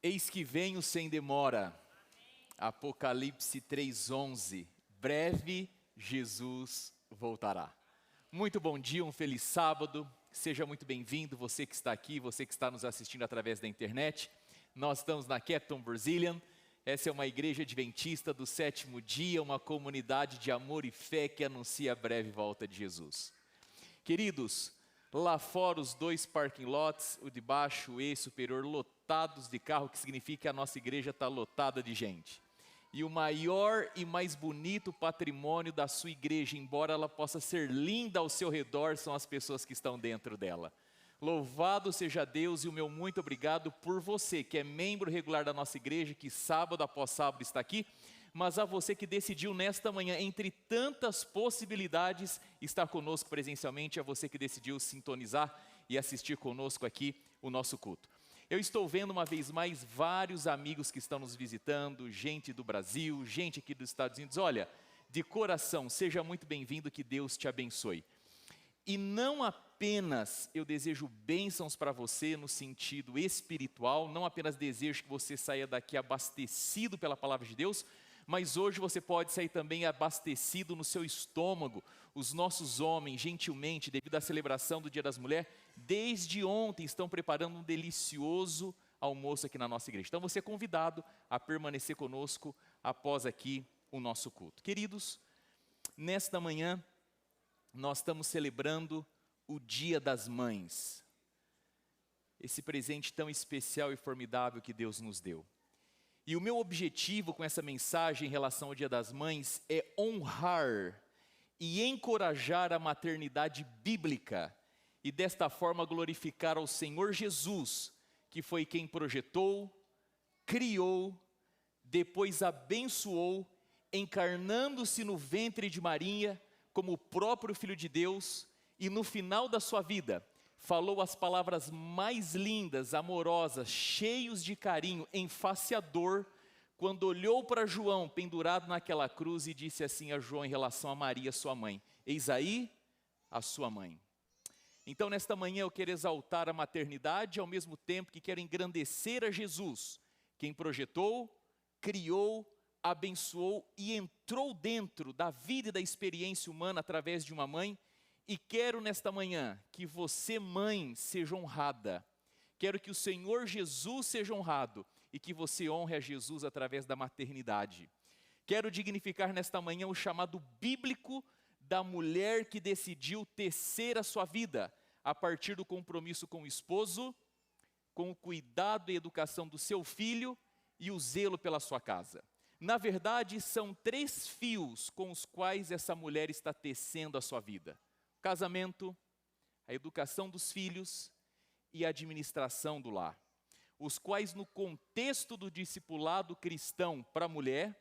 Eis que venho sem demora. Apocalipse 3:11. Breve Jesus voltará. Muito bom dia, um feliz sábado. Seja muito bem-vindo, você que está aqui, você que está nos assistindo através da internet. Nós estamos na Capton Brazilian. Essa é uma igreja adventista do sétimo dia, uma comunidade de amor e fé que anuncia a breve volta de Jesus. Queridos, lá fora os dois parking lots, o de baixo e o superior, lotados de carro, que significa que a nossa igreja está lotada de gente. E o maior e mais bonito patrimônio da sua igreja, embora ela possa ser linda ao seu redor, são as pessoas que estão dentro dela. Louvado seja Deus e o meu muito obrigado por você, que é membro regular da nossa igreja, que sábado após sábado está aqui, mas a você que decidiu nesta manhã, entre tantas possibilidades, estar conosco presencialmente, a você que decidiu sintonizar e assistir conosco aqui o nosso culto. Eu estou vendo uma vez mais vários amigos que estão nos visitando, gente do Brasil, gente aqui dos Estados Unidos. Olha, de coração, seja muito bem-vindo, que Deus te abençoe. E não apenas eu desejo bênçãos para você no sentido espiritual, não apenas desejo que você saia daqui abastecido pela palavra de Deus, mas hoje você pode sair também abastecido no seu estômago. Os nossos homens, gentilmente, devido à celebração do Dia das Mulheres, desde ontem estão preparando um delicioso almoço aqui na nossa igreja. Então você é convidado a permanecer conosco após aqui o nosso culto. Queridos, nesta manhã nós estamos celebrando o Dia das Mães. Esse presente tão especial e formidável que Deus nos deu. E o meu objetivo com essa mensagem em relação ao Dia das Mães é honrar e encorajar a maternidade bíblica e desta forma glorificar ao Senhor Jesus, que foi quem projetou, criou, depois abençoou, encarnando-se no ventre de Maria como o próprio Filho de Deus e no final da sua vida falou as palavras mais lindas, amorosas, cheios de carinho, em face à dor, quando olhou para João pendurado naquela cruz e disse assim a João em relação a Maria, sua mãe: eis aí a sua mãe. Então nesta manhã eu quero exaltar a maternidade, ao mesmo tempo que quero engrandecer a Jesus, quem projetou, criou, abençoou e entrou dentro da vida e da experiência humana através de uma mãe. E quero nesta manhã que você, mãe, seja honrada. Quero que o Senhor Jesus seja honrado e que você honre a Jesus através da maternidade. Quero dignificar nesta manhã o chamado bíblico da mulher que decidiu tecer a sua vida a partir do compromisso com o esposo, com o cuidado e educação do seu filho e o zelo pela sua casa. Na verdade, são 3 fios com os quais essa mulher está tecendo a sua vida: casamento, a educação dos filhos e a administração do lar, os quais no contexto do discipulado cristão para a mulher,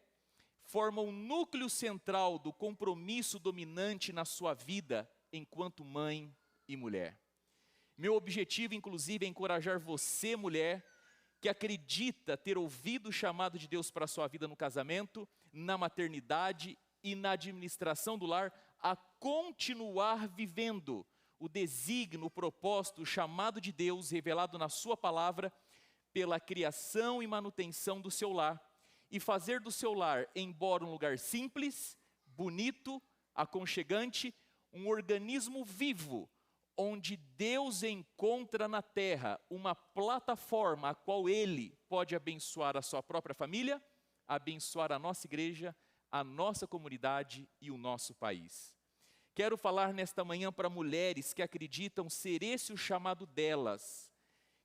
formam o núcleo central do compromisso dominante na sua vida enquanto mãe e mulher. Meu objetivo, inclusive, é encorajar você, mulher, que acredita ter ouvido o chamado de Deus para a sua vida no casamento, na maternidade e na administração do lar, a continuar vivendo o desígnio, o propósito, o chamado de Deus revelado na sua palavra pela criação e manutenção do seu lar e fazer do seu lar, embora um lugar simples, bonito, aconchegante, um organismo vivo, onde Deus encontra na terra uma plataforma a qual Ele pode abençoar a sua própria família, abençoar a nossa igreja, a nossa comunidade e o nosso país. Quero falar nesta manhã para mulheres que acreditam ser esse o chamado delas,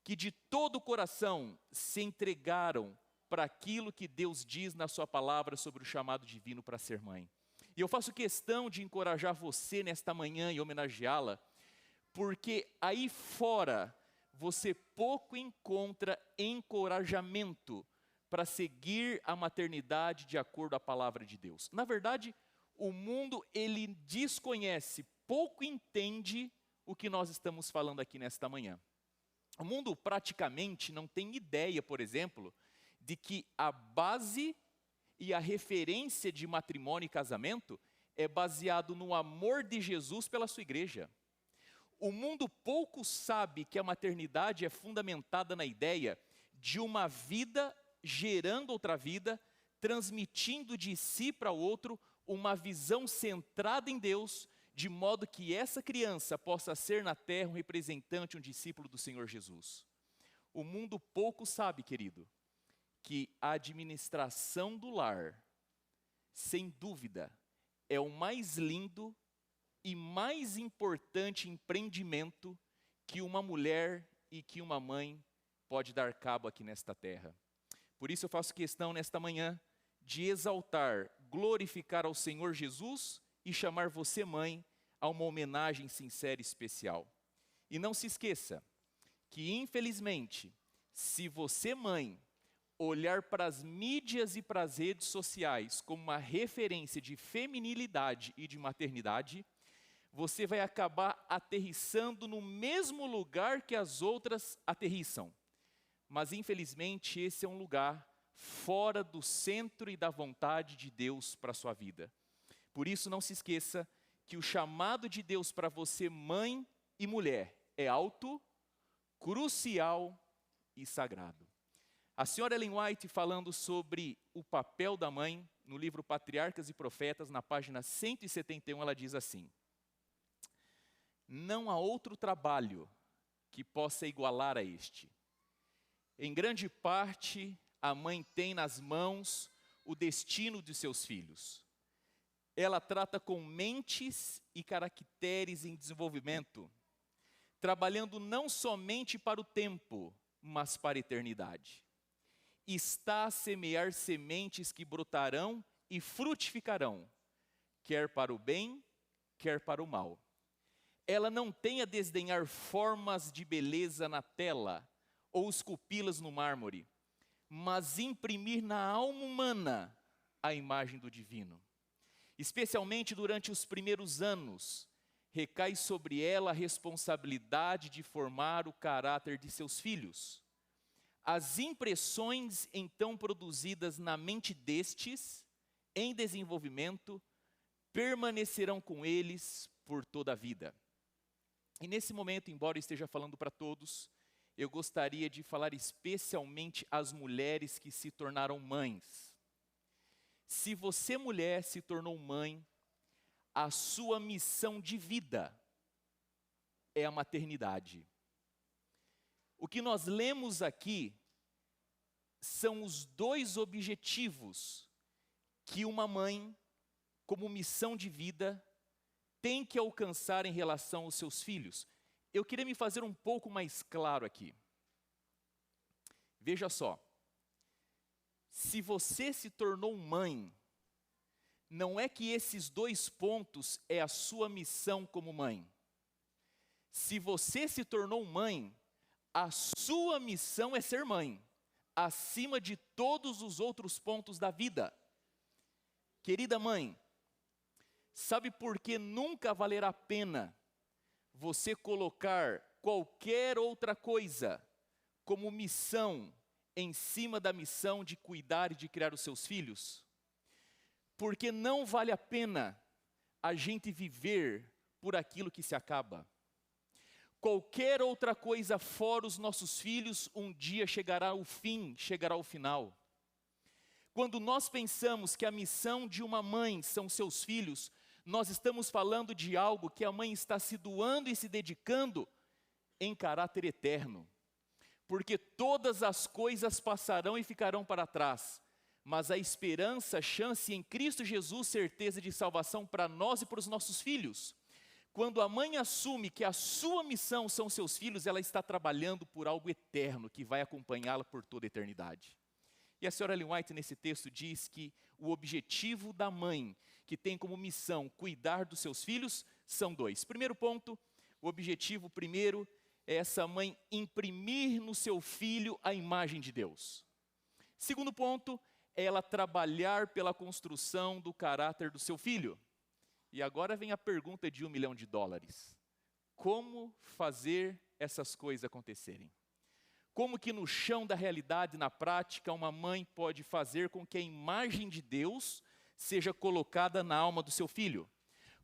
que de todo o coração se entregaram para aquilo que Deus diz na sua palavra sobre o chamado divino para ser mãe. E eu faço questão de encorajar você nesta manhã e homenageá-la, porque aí fora você pouco encontra encorajamento para seguir a maternidade de acordo com a palavra de Deus. Na verdade, o mundo, ele desconhece, pouco entende o que nós estamos falando aqui nesta manhã. O mundo praticamente não tem ideia, por exemplo, de que a base e a referência de matrimônio e casamento é baseado no amor de Jesus pela sua igreja. O mundo pouco sabe que a maternidade é fundamentada na ideia de uma vida gerando outra vida, transmitindo de si para o outro uma visão centrada em Deus, de modo que essa criança possa ser na terra um representante, um discípulo do Senhor Jesus. O mundo pouco sabe, querido, que a administração do lar, sem dúvida, é o mais lindo e mais importante empreendimento que uma mulher e que uma mãe pode dar cabo aqui nesta terra. Por isso eu faço questão nesta manhã de exaltar, glorificar ao Senhor Jesus e chamar você, mãe, a uma homenagem sincera e especial. E não se esqueça que, infelizmente, se você, mãe, olhar para as mídias e para as redes sociais como uma referência de feminilidade e de maternidade, você vai acabar aterrissando no mesmo lugar que as outras aterrissam. Mas, infelizmente, esse é um lugar fora do centro e da vontade de Deus para a sua vida. Por isso, não se esqueça que o chamado de Deus para você, mãe e mulher, é alto, crucial e sagrado. A senhora Ellen White, falando sobre o papel da mãe, no livro Patriarcas e Profetas, na página 171, ela diz assim: não há outro trabalho que possa igualar a este. Em grande parte, a mãe tem nas mãos o destino de seus filhos. Ela trata com mentes e caracteres em desenvolvimento, trabalhando não somente para o tempo, mas para a eternidade. Está a semear sementes que brotarão e frutificarão, quer para o bem, quer para o mal. Ela não tem a desdenhar formas de beleza na tela, ou esculpi-las no mármore, mas imprimir na alma humana a imagem do divino. Especialmente durante os primeiros anos, recai sobre ela a responsabilidade de formar o caráter de seus filhos. As impressões então produzidas na mente destes, em desenvolvimento, permanecerão com eles por toda a vida. E nesse momento, embora eu esteja falando para todos, eu gostaria de falar especialmente às mulheres que se tornaram mães. Se você, mulher, se tornou mãe, a sua missão de vida é a maternidade. O que nós lemos aqui são os dois objetivos que uma mãe, como missão de vida, tem que alcançar em relação aos seus filhos. Eu queria me fazer um pouco mais claro aqui. Veja só, se você se tornou mãe, não é que esses dois pontos é a sua missão como mãe. Se você se tornou mãe, a sua missão é ser mãe, acima de todos os outros pontos da vida. Querida mãe, sabe por que nunca valerá a pena você colocar qualquer outra coisa como missão em cima da missão de cuidar e de criar os seus filhos? Porque não vale a pena a gente viver por aquilo que se acaba. Qualquer outra coisa fora os nossos filhos, um dia chegará ao fim, chegará ao final. Quando nós pensamos que a missão de uma mãe são seus filhos, nós estamos falando de algo que a mãe está se doando e se dedicando em caráter eterno. Porque todas as coisas passarão e ficarão para trás, mas a esperança, chance em Cristo Jesus, certeza de salvação para nós e para os nossos filhos. Quando a mãe assume que a sua missão são seus filhos, ela está trabalhando por algo eterno que vai acompanhá-la por toda a eternidade. E a senhora Ellen White nesse texto diz que o objetivo da mãe, que tem como missão cuidar dos seus filhos, são dois. Primeiro ponto, o objetivo primeiro é essa mãe imprimir no seu filho a imagem de Deus. Segundo ponto, é ela trabalhar pela construção do caráter do seu filho. E agora vem a pergunta de $1 milhão. Como fazer essas coisas acontecerem? Como que no chão da realidade, na prática, uma mãe pode fazer com que a imagem de Deus seja colocada na alma do seu filho?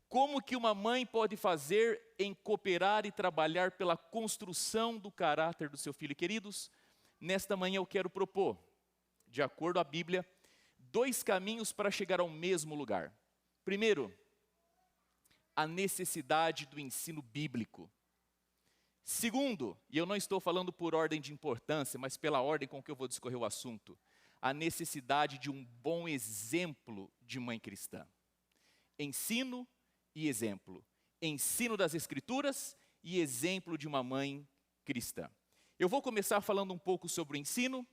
Como que uma mãe pode fazer em cooperar e trabalhar pela construção do caráter do seu filho? Queridos, nesta manhã eu quero propor, de acordo à Bíblia, 2 caminhos para chegar ao mesmo lugar. Primeiro, a necessidade do ensino bíblico. Segundo, e eu não estou falando por ordem de importância, mas pela ordem com que eu vou discorrer o assunto, a necessidade de um bom exemplo de mãe cristã. Ensino e exemplo. Ensino das Escrituras e exemplo de uma mãe cristã. Eu vou começar falando um pouco sobre o ensino,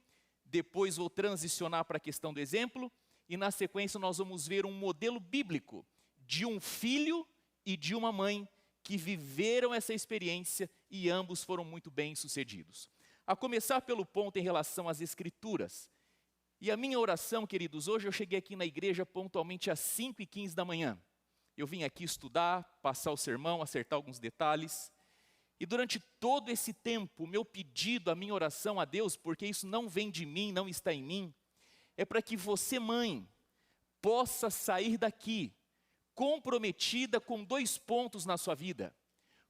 depois vou transicionar para a questão do exemplo, e na sequência nós vamos ver um modelo bíblico de um filho e de uma mãe que viveram essa experiência e ambos foram muito bem-sucedidos. A começar pelo ponto em relação às Escrituras. E a minha oração, queridos, hoje eu cheguei aqui na igreja pontualmente às 5h15 da manhã. Eu vim aqui estudar, passar o sermão, acertar alguns detalhes. E durante todo esse tempo, o meu pedido, a minha oração a Deus, porque isso não vem de mim, não está em mim, é para que você, mãe, possa sair daqui comprometida com 2 pontos na sua vida.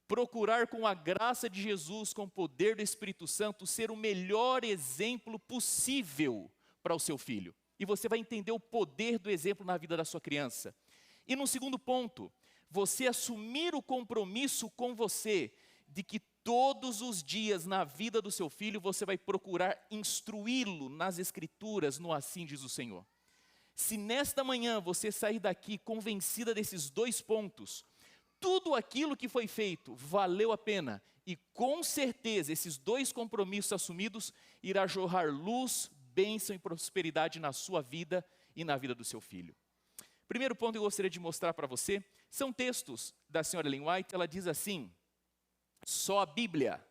Procurar com a graça de Jesus, com o poder do Espírito Santo, ser o melhor exemplo possível para o seu filho. E você vai entender o poder do exemplo na vida da sua criança. E no segundo ponto, você assumir o compromisso com você, de que todos os dias na vida do seu filho, você vai procurar instruí-lo nas Escrituras, no assim diz o Senhor. Se nesta manhã você sair daqui convencida desses 2 pontos, tudo aquilo que foi feito valeu a pena, e com certeza esses 2 compromissos assumidos irá jorrar luz, bênção e prosperidade na sua vida e na vida do seu filho. Primeiro ponto que eu gostaria de mostrar para você, são textos da senhora Ellen White. Ela diz assim: só a Bíblia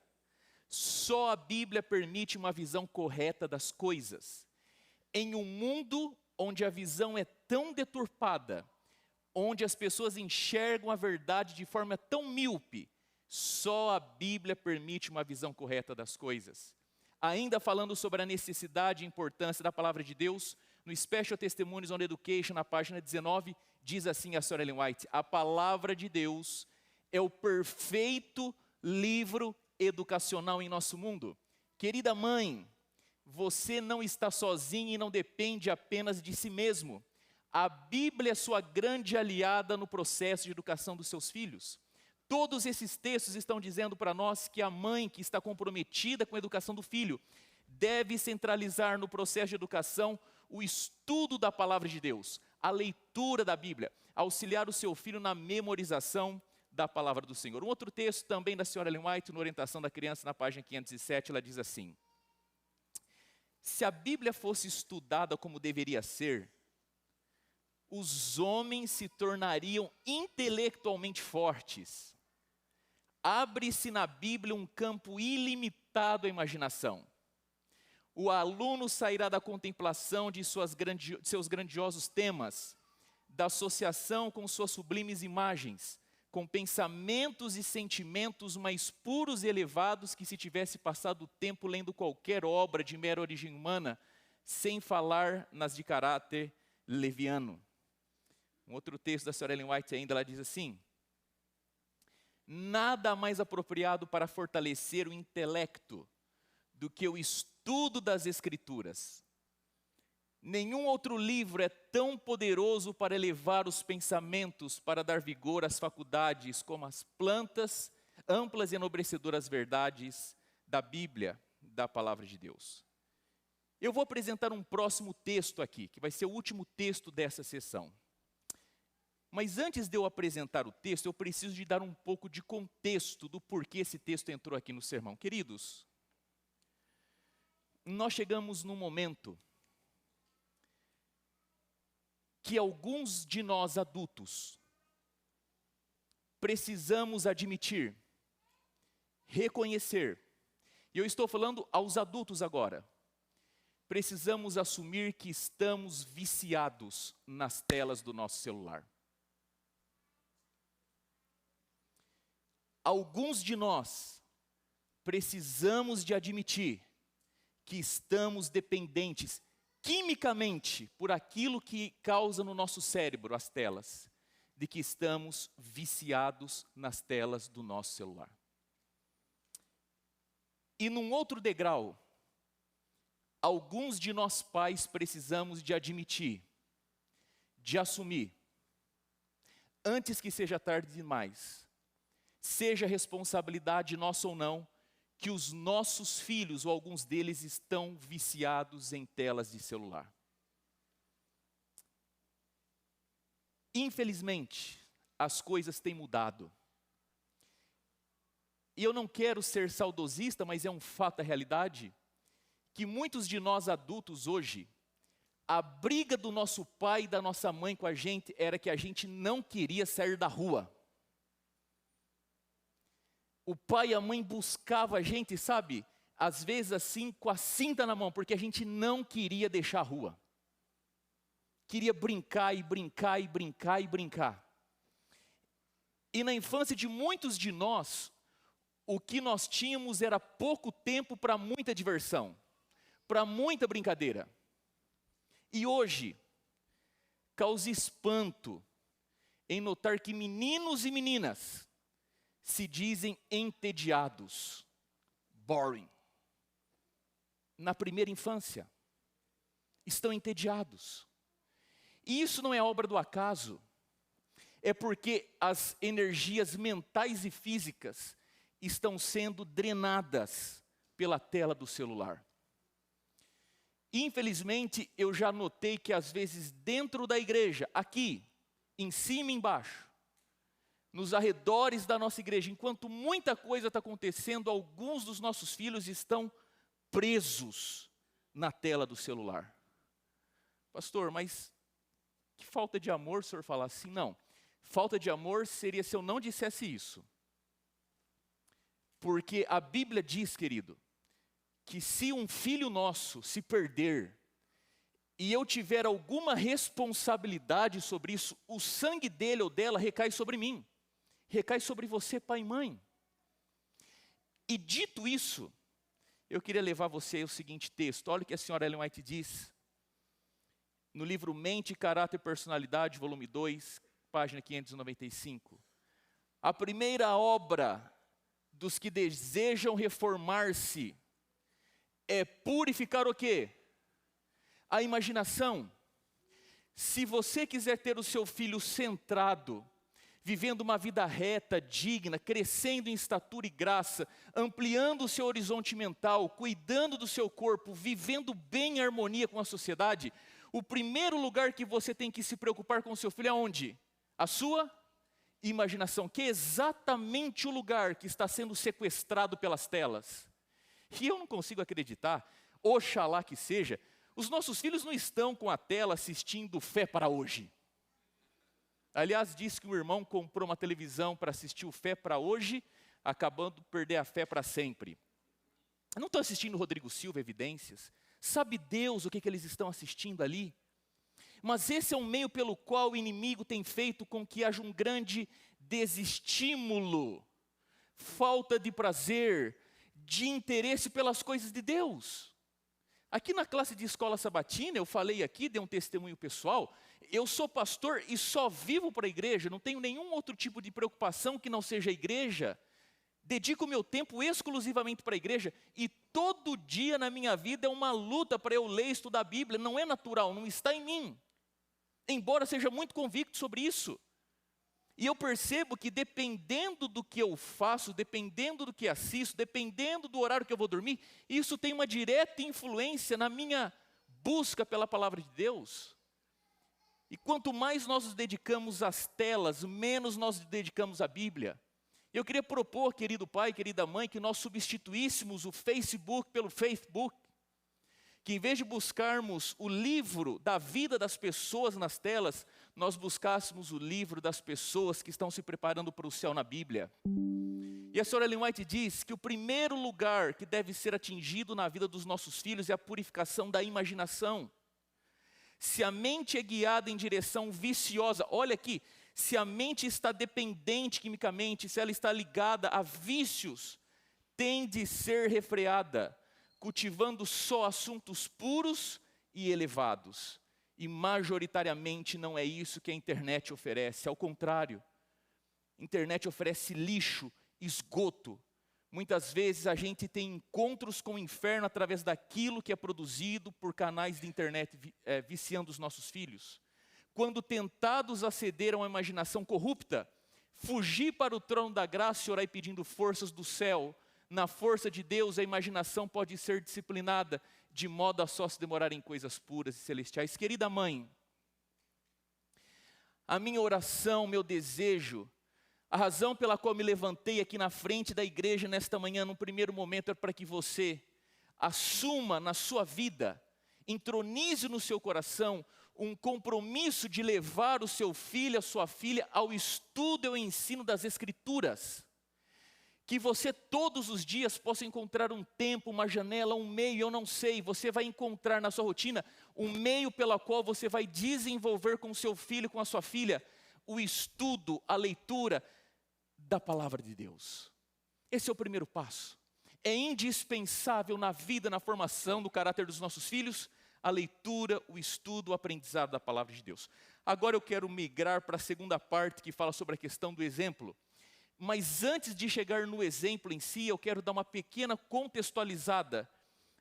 permite uma visão correta das coisas. Em um mundo onde a visão é tão deturpada, onde as pessoas enxergam a verdade de forma tão míope, só a Bíblia permite uma visão correta das coisas. Ainda falando sobre a necessidade e importância da palavra de Deus, no Special Testimonies on Education, na página 19, diz assim a senhora Ellen White: a palavra de Deus é o perfeito livro educacional em nosso mundo. Querida mãe, você não está sozinha e não depende apenas de si mesmo. A Bíblia é sua grande aliada no processo de educação dos seus filhos. Todos esses textos estão dizendo para nós que a mãe que está comprometida com a educação do filho deve centralizar no processo de educação o estudo da palavra de Deus, a leitura da Bíblia, auxiliar o seu filho na memorização da palavra do Senhor. Um outro texto também da senhora Ellen White, na Orientação da Criança, na página 507, ela diz assim: se a Bíblia fosse estudada como deveria ser, os homens se tornariam intelectualmente fortes. Abre-se na Bíblia um campo ilimitado à imaginação. O aluno sairá da contemplação de seus grandiosos temas, da associação com suas sublimes imagens, com pensamentos e sentimentos mais puros e elevados que se tivesse passado o tempo lendo qualquer obra de mera origem humana, sem falar nas de caráter leviano. Um outro texto da senhora Ellen White ainda, ela diz assim: nada mais apropriado para fortalecer o intelecto do que o estudo das Escrituras. Nenhum outro livro é tão poderoso para elevar os pensamentos, para dar vigor às faculdades, como as plantas, amplas e enobrecedoras verdades da Bíblia, da Palavra de Deus. Eu vou apresentar um próximo texto aqui, que vai ser o último texto dessa sessão. Mas antes de eu apresentar o texto, eu preciso de dar um pouco de contexto do porquê esse texto entrou aqui no sermão. Queridos, nós chegamos num momento que alguns de nós adultos precisamos admitir, reconhecer, e eu estou falando aos adultos agora, precisamos assumir que estamos viciados nas telas do nosso celular. Alguns de nós precisamos de admitir que estamos dependentes quimicamente por aquilo que causa no nosso cérebro as telas, de que estamos viciados nas telas do nosso celular. E num outro degrau, alguns de nós pais precisamos de admitir, de assumir, antes que seja tarde demais, seja responsabilidade nossa ou não, que os nossos filhos, ou alguns deles, estão viciados em telas de celular. Infelizmente, as coisas têm mudado. E eu não quero ser saudosista, mas é um fato, a realidade, que muitos de nós adultos hoje, a briga do nosso pai e da nossa mãe com a gente era que a gente não queria sair da rua. O pai e a mãe buscavam a gente, sabe, às vezes assim, com a cinta na mão, porque a gente não queria deixar a rua. Queria brincar e brincar e brincar e brincar. E na infância de muitos de nós, o que nós tínhamos era pouco tempo para muita diversão, para muita brincadeira. E hoje, causa espanto em notar que meninos e meninas se dizem entediados, boring. Na primeira infância, estão entediados. E isso não é obra do acaso, é porque as energias mentais e físicas estão sendo drenadas pela tela do celular. Infelizmente, eu já notei que às vezes dentro da igreja, aqui, em cima e embaixo, nos arredores da nossa igreja, enquanto muita coisa está acontecendo, alguns dos nossos filhos estão presos na tela do celular. Pastor, mas que falta de amor o senhor falar assim? Não, falta de amor seria se eu não dissesse isso. Porque a Bíblia diz, querido, que se um filho nosso se perder, e eu tiver alguma responsabilidade sobre isso, o sangue dele ou dela recai sobre mim, recai sobre você, pai e mãe. E dito isso, eu queria levar você ao seguinte texto, olha o que a senhora Ellen White diz, no livro Mente, Caráter e Personalidade, volume 2, página 595. A primeira obra dos que desejam reformar-se é purificar o quê? A imaginação. Se você quiser ter o seu filho centrado, vivendo uma vida reta, digna, crescendo em estatura e graça, ampliando o seu horizonte mental, cuidando do seu corpo, vivendo bem em harmonia com a sociedade, o primeiro lugar que você tem que se preocupar com o seu filho é onde? A sua imaginação, que é exatamente o lugar que está sendo sequestrado pelas telas. E eu não consigo acreditar, oxalá que seja, os nossos filhos não estão com a tela assistindo Fé para Hoje. Aliás, diz que um irmão comprou uma televisão para assistir o Fé para Hoje, acabando de perder a fé para sempre. Não estão assistindo Rodrigo Silva, Evidências. Sabe Deus o que eles estão assistindo ali? Mas esse é um meio pelo qual o inimigo tem feito com que haja um grande desestímulo, falta de prazer, de interesse pelas coisas de Deus. Aqui na classe de escola sabatina, eu falei aqui, dei um testemunho pessoal, eu sou pastor e só vivo para a igreja, não tenho nenhum outro tipo de preocupação que não seja a igreja, dedico meu tempo exclusivamente para a igreja, e todo dia na minha vida é uma luta para eu ler e estudar a Bíblia, não é natural, não está em mim, embora seja muito convicto sobre isso. E eu percebo que dependendo do que eu faço, dependendo do que assisto, dependendo do horário que eu vou dormir, isso tem uma direta influência na minha busca pela palavra de Deus. E quanto mais nós nos dedicamos às telas, menos nós nos dedicamos à Bíblia. Eu queria propor, querido pai, querida mãe, que nós substituíssemos o Facebook pelo Facebook. Que em vez de buscarmos o livro da vida das pessoas nas telas, nós buscássemos o livro das pessoas que estão se preparando para o céu na Bíblia. E a senhora Ellen White diz que o primeiro lugar que deve ser atingido na vida dos nossos filhos é a purificação da imaginação. Se a mente é guiada em direção viciosa, olha aqui, se a mente está dependente quimicamente, se ela está ligada a vícios, tem de ser refreada, cultivando só assuntos puros e elevados. E majoritariamente não é isso que a internet oferece, ao contrário. A internet oferece lixo, esgoto, Muitas vezes a gente tem encontros com o inferno através daquilo que é produzido por canais de internet viciando os nossos filhos. Quando tentados a ceder a uma imaginação corrupta, fugir para o trono da graça e orar pedindo forças do céu. Na força de Deus, a imaginação pode ser disciplinada, de modo a só se demorar em coisas puras e celestiais. Querida mãe, a minha oração, meu desejo, a razão pela qual me levantei aqui na frente da igreja nesta manhã, num primeiro momento, é para que você assuma na sua vida, entronize no seu coração, um compromisso de levar o seu filho, a sua filha, ao estudo e ao ensino das Escrituras. Que você todos os dias possa encontrar um tempo, uma janela, um meio, eu não sei, você vai encontrar na sua rotina um meio pela qual você vai desenvolver com o seu filho, com a sua filha, o estudo, a leitura da palavra de Deus. Esse é o primeiro passo. É indispensável na vida, na formação do caráter dos nossos filhos, a leitura, o estudo, o aprendizado da palavra de Deus. Agora eu quero migrar para a segunda parte que fala sobre a questão do exemplo. Mas antes de chegar no exemplo em si, eu quero dar uma pequena contextualizada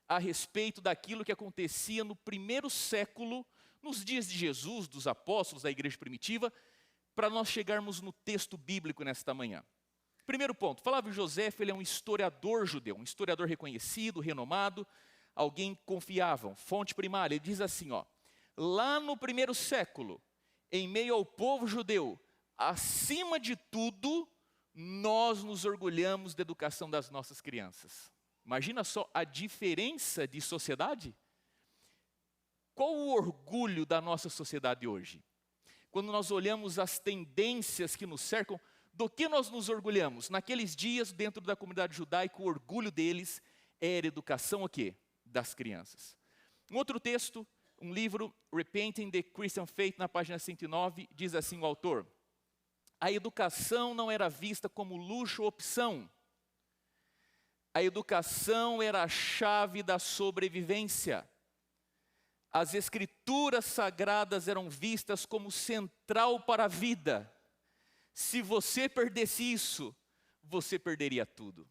a respeito daquilo que acontecia no primeiro século, nos dias de Jesus, dos apóstolos, da igreja primitiva, para nós chegarmos no texto bíblico nesta manhã. Primeiro ponto, Flávio José, ele é um historiador judeu, um historiador reconhecido, renomado, alguém confiável, fonte primária. Ele diz assim, lá no primeiro século, em meio ao povo judeu, acima de tudo, nós nos orgulhamos da educação das nossas crianças. Imagina só a diferença de sociedade. Qual o orgulho da nossa sociedade hoje? Quando nós olhamos as tendências que nos cercam, do que nós nos orgulhamos? Naqueles dias, dentro da comunidade judaica, o orgulho deles era a educação o quê? Das crianças. Um outro texto, um livro, Repenting the Christian Faith, na página 109, diz assim o autor: a educação não era vista como luxo ou opção. A educação era a chave da sobrevivência. As escrituras sagradas eram vistas como central para a vida. Se você perdesse isso, você perderia tudo.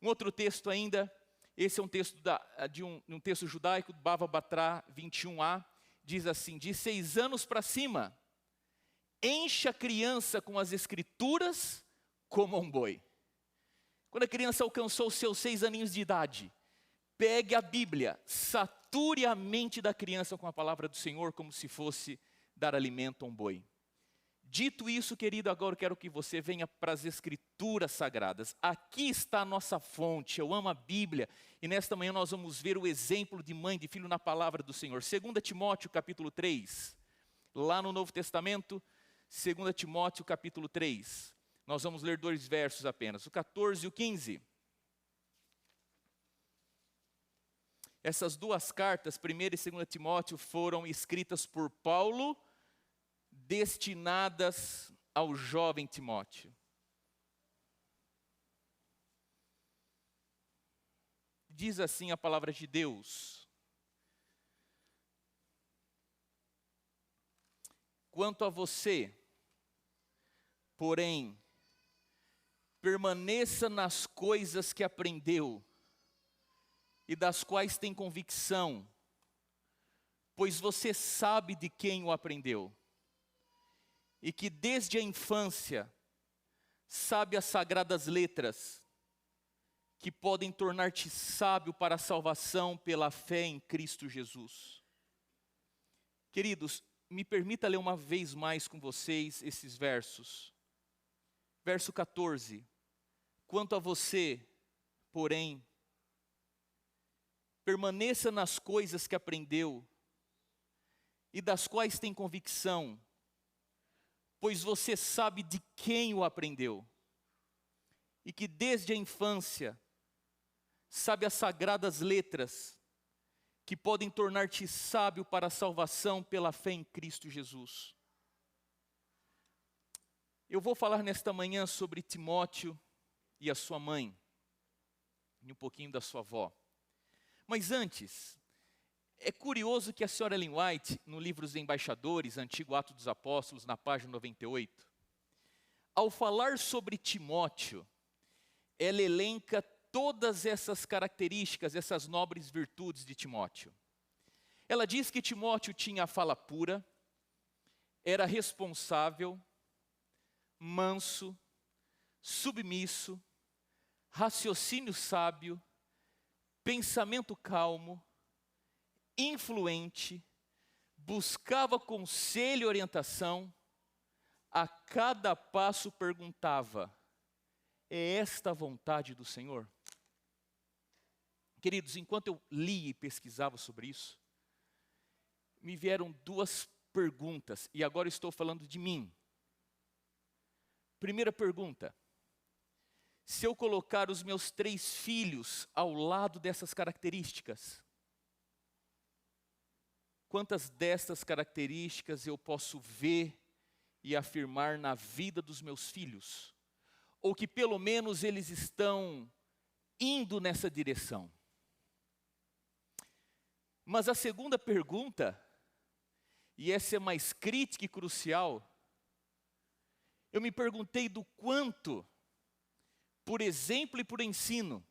Um outro texto ainda, esse é um texto de um texto judaico, Bava Batra 21a, diz assim: de 6 anos para cima, enche a criança com as escrituras como um boi. Quando a criança alcançou os seus 6 aninhos de idade, pegue a Bíblia, sature a mente da criança com a palavra do Senhor, como se fosse dar alimento a um boi. Dito isso, querido, agora eu quero que você venha para as Escrituras Sagradas. Aqui está a nossa fonte, eu amo a Bíblia, e nesta manhã nós vamos ver o exemplo de mãe, de filho na palavra do Senhor. 2 Timóteo capítulo 3, lá no Novo Testamento, 2 Timóteo capítulo 3. Nós vamos ler 2 versos apenas, o 14 e o 15. Essas 2 cartas, 1 e 2 Timóteo, foram escritas por Paulo, destinadas ao jovem Timóteo. Diz assim a palavra de Deus: quanto a você, porém, permaneça nas coisas que aprendeu e das quais tem convicção, pois você sabe de quem o aprendeu, e que desde a infância sabe as sagradas letras, que podem tornar-te sábio para a salvação pela fé em Cristo Jesus. Queridos, me permita ler uma vez mais com vocês esses versos. Verso 14. Quanto a você, porém, permaneça nas coisas que aprendeu e das quais tem convicção, pois você sabe de quem o aprendeu, e que desde a infância sabe as sagradas letras, que podem tornar-te sábio para a salvação pela fé em Cristo Jesus. Eu vou falar nesta manhã sobre Timóteo e a sua mãe, e um pouquinho da sua avó. Mas antes, é curioso que a senhora Ellen White, no livro Os Embaixadores, Antigo Ato dos Apóstolos, na página 98, ao falar sobre Timóteo, ela elenca todas essas características, essas nobres virtudes de Timóteo. Ela diz que Timóteo tinha a fala pura, era responsável, manso, submisso, raciocínio sábio, pensamento calmo, influente, buscava conselho e orientação, a cada passo perguntava: é esta a vontade do Senhor? Queridos, enquanto eu lia e pesquisava sobre isso, me vieram duas perguntas, e agora estou falando de mim. Primeira pergunta: se eu colocar os meus 3 filhos ao lado dessas características, quantas destas características eu posso ver e afirmar na vida dos meus filhos? Ou que pelo menos eles estão indo nessa direção? Mas a segunda pergunta, e essa é mais crítica e crucial, eu me perguntei do quanto, por exemplo e por ensino,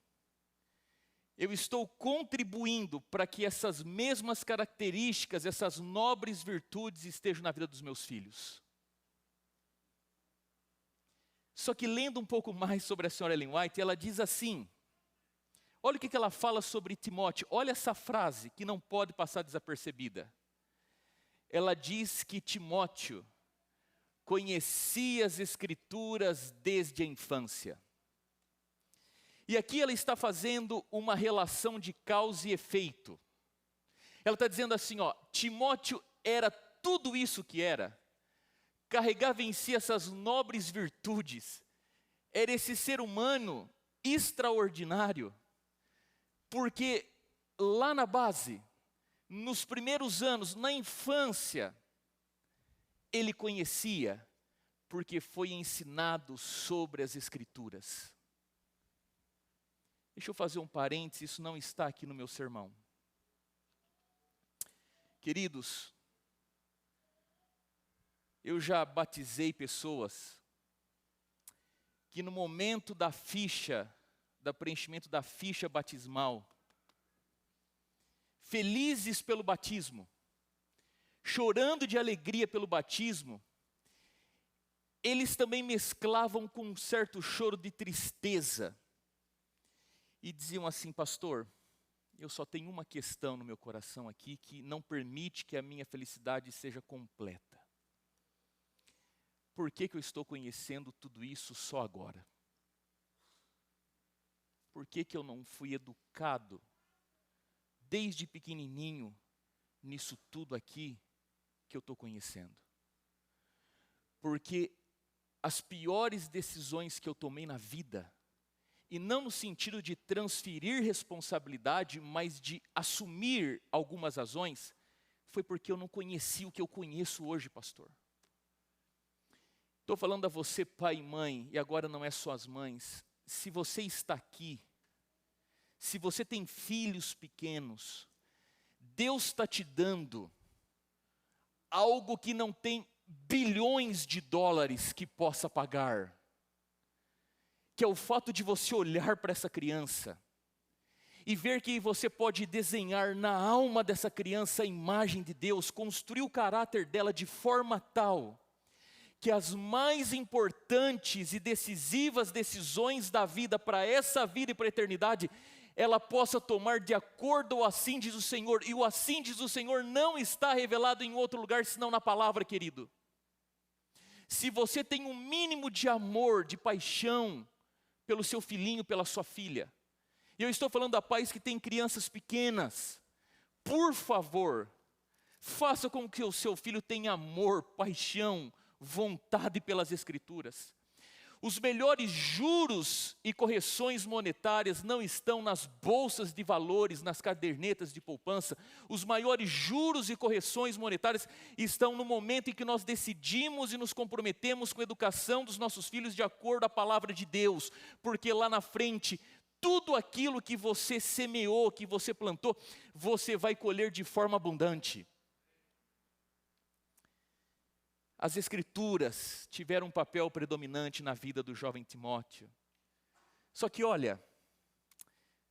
eu estou contribuindo para que essas mesmas características, essas nobres virtudes estejam na vida dos meus filhos. Só que lendo um pouco mais sobre a senhora Ellen White, ela diz assim, olha o que ela fala sobre Timóteo, olha essa frase que não pode passar desapercebida. Ela diz que Timóteo conhecia as Escrituras desde a infância. E aqui ela está fazendo uma relação de causa e efeito. Ela está dizendo assim, Timóteo era tudo isso que era, carregava em si essas nobres virtudes, era esse ser humano extraordinário, porque lá na base, nos primeiros anos, na infância, ele conhecia, porque foi ensinado sobre as Escrituras. Deixa eu fazer um parênteses, isso não está aqui no meu sermão. Queridos, eu já batizei pessoas que no momento da ficha, do preenchimento da ficha batismal, felizes pelo batismo, chorando de alegria pelo batismo, eles também mesclavam com um certo choro de tristeza, e diziam assim: pastor, eu só tenho uma questão no meu coração aqui que não permite que a minha felicidade seja completa. Por que eu estou conhecendo tudo isso só agora? Por que eu não fui educado desde pequenininho nisso tudo aqui que eu estou conhecendo? Porque as piores decisões que eu tomei na vida, e não no sentido de transferir responsabilidade, mas de assumir algumas razões, foi porque eu não conheci o que eu conheço hoje, pastor. Estou falando a você, pai e mãe, e agora não é só as mães. Se você está aqui, se você tem filhos pequenos, Deus está te dando algo que não tem bilhões de dólares que possa pagar, que é o fato de você olhar para essa criança e ver que você pode desenhar na alma dessa criança a imagem de Deus, construir o caráter dela de forma tal que as mais importantes e decisivas decisões da vida, para essa vida e para a eternidade, ela possa tomar de acordo ao assim diz o Senhor. E o assim diz o Senhor não está revelado em outro lugar senão na palavra, querido. Se você tem um mínimo de amor, de paixão pelo seu filhinho, pela sua filha, e eu estou falando a pais que têm crianças pequenas, por favor, faça com que o seu filho tenha amor, paixão, vontade pelas Escrituras. Os melhores juros e correções monetárias não estão nas bolsas de valores, nas cadernetas de poupança. Os maiores juros e correções monetárias estão no momento em que nós decidimos e nos comprometemos com a educação dos nossos filhos de acordo à palavra de Deus. Porque lá na frente, tudo aquilo que você semeou, que você plantou, você vai colher de forma abundante. As Escrituras tiveram um papel predominante na vida do jovem Timóteo. Só que olha,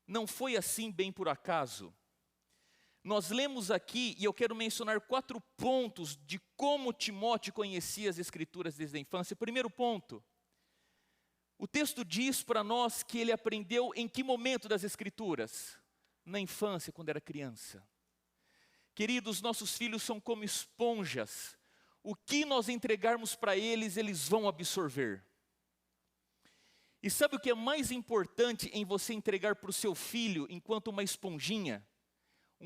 não foi assim bem por acaso. Nós lemos aqui, e eu quero mencionar 4 pontos de como Timóteo conhecia as Escrituras desde a infância. Primeiro ponto, o texto diz para nós que ele aprendeu em que momento das Escrituras? Na infância, quando era criança. Queridos, nossos filhos são como esponjas. O que nós entregarmos para eles, eles vão absorver. E sabe o que é mais importante em você entregar para o seu filho, enquanto uma esponjinha?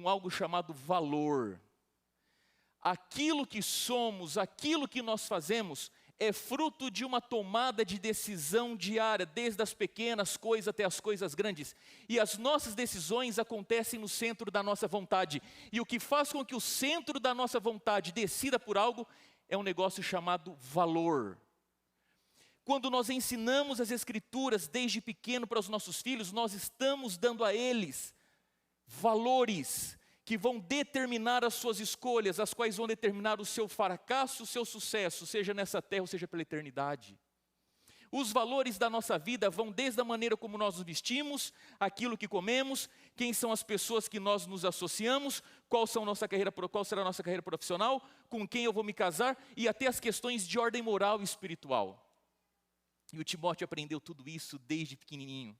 Algo chamado valor. Aquilo que somos, aquilo que nós fazemos, é fruto de uma tomada de decisão diária, desde as pequenas coisas até as coisas grandes. E as nossas decisões acontecem no centro da nossa vontade. E o que faz com que o centro da nossa vontade decida por algo, é um negócio chamado valor. Quando nós ensinamos as Escrituras desde pequeno para os nossos filhos, nós estamos dando a eles valores que vão determinar as suas escolhas, as quais vão determinar o seu fracasso, o seu sucesso, seja nessa terra ou seja pela eternidade. Os valores da nossa vida vão desde a maneira como nós nos vestimos, aquilo que comemos, quem são as pessoas que nós nos associamos, qual será a nossa carreira profissional, com quem eu vou me casar, e até as questões de ordem moral e espiritual. E o Timóteo aprendeu tudo isso desde pequenininho.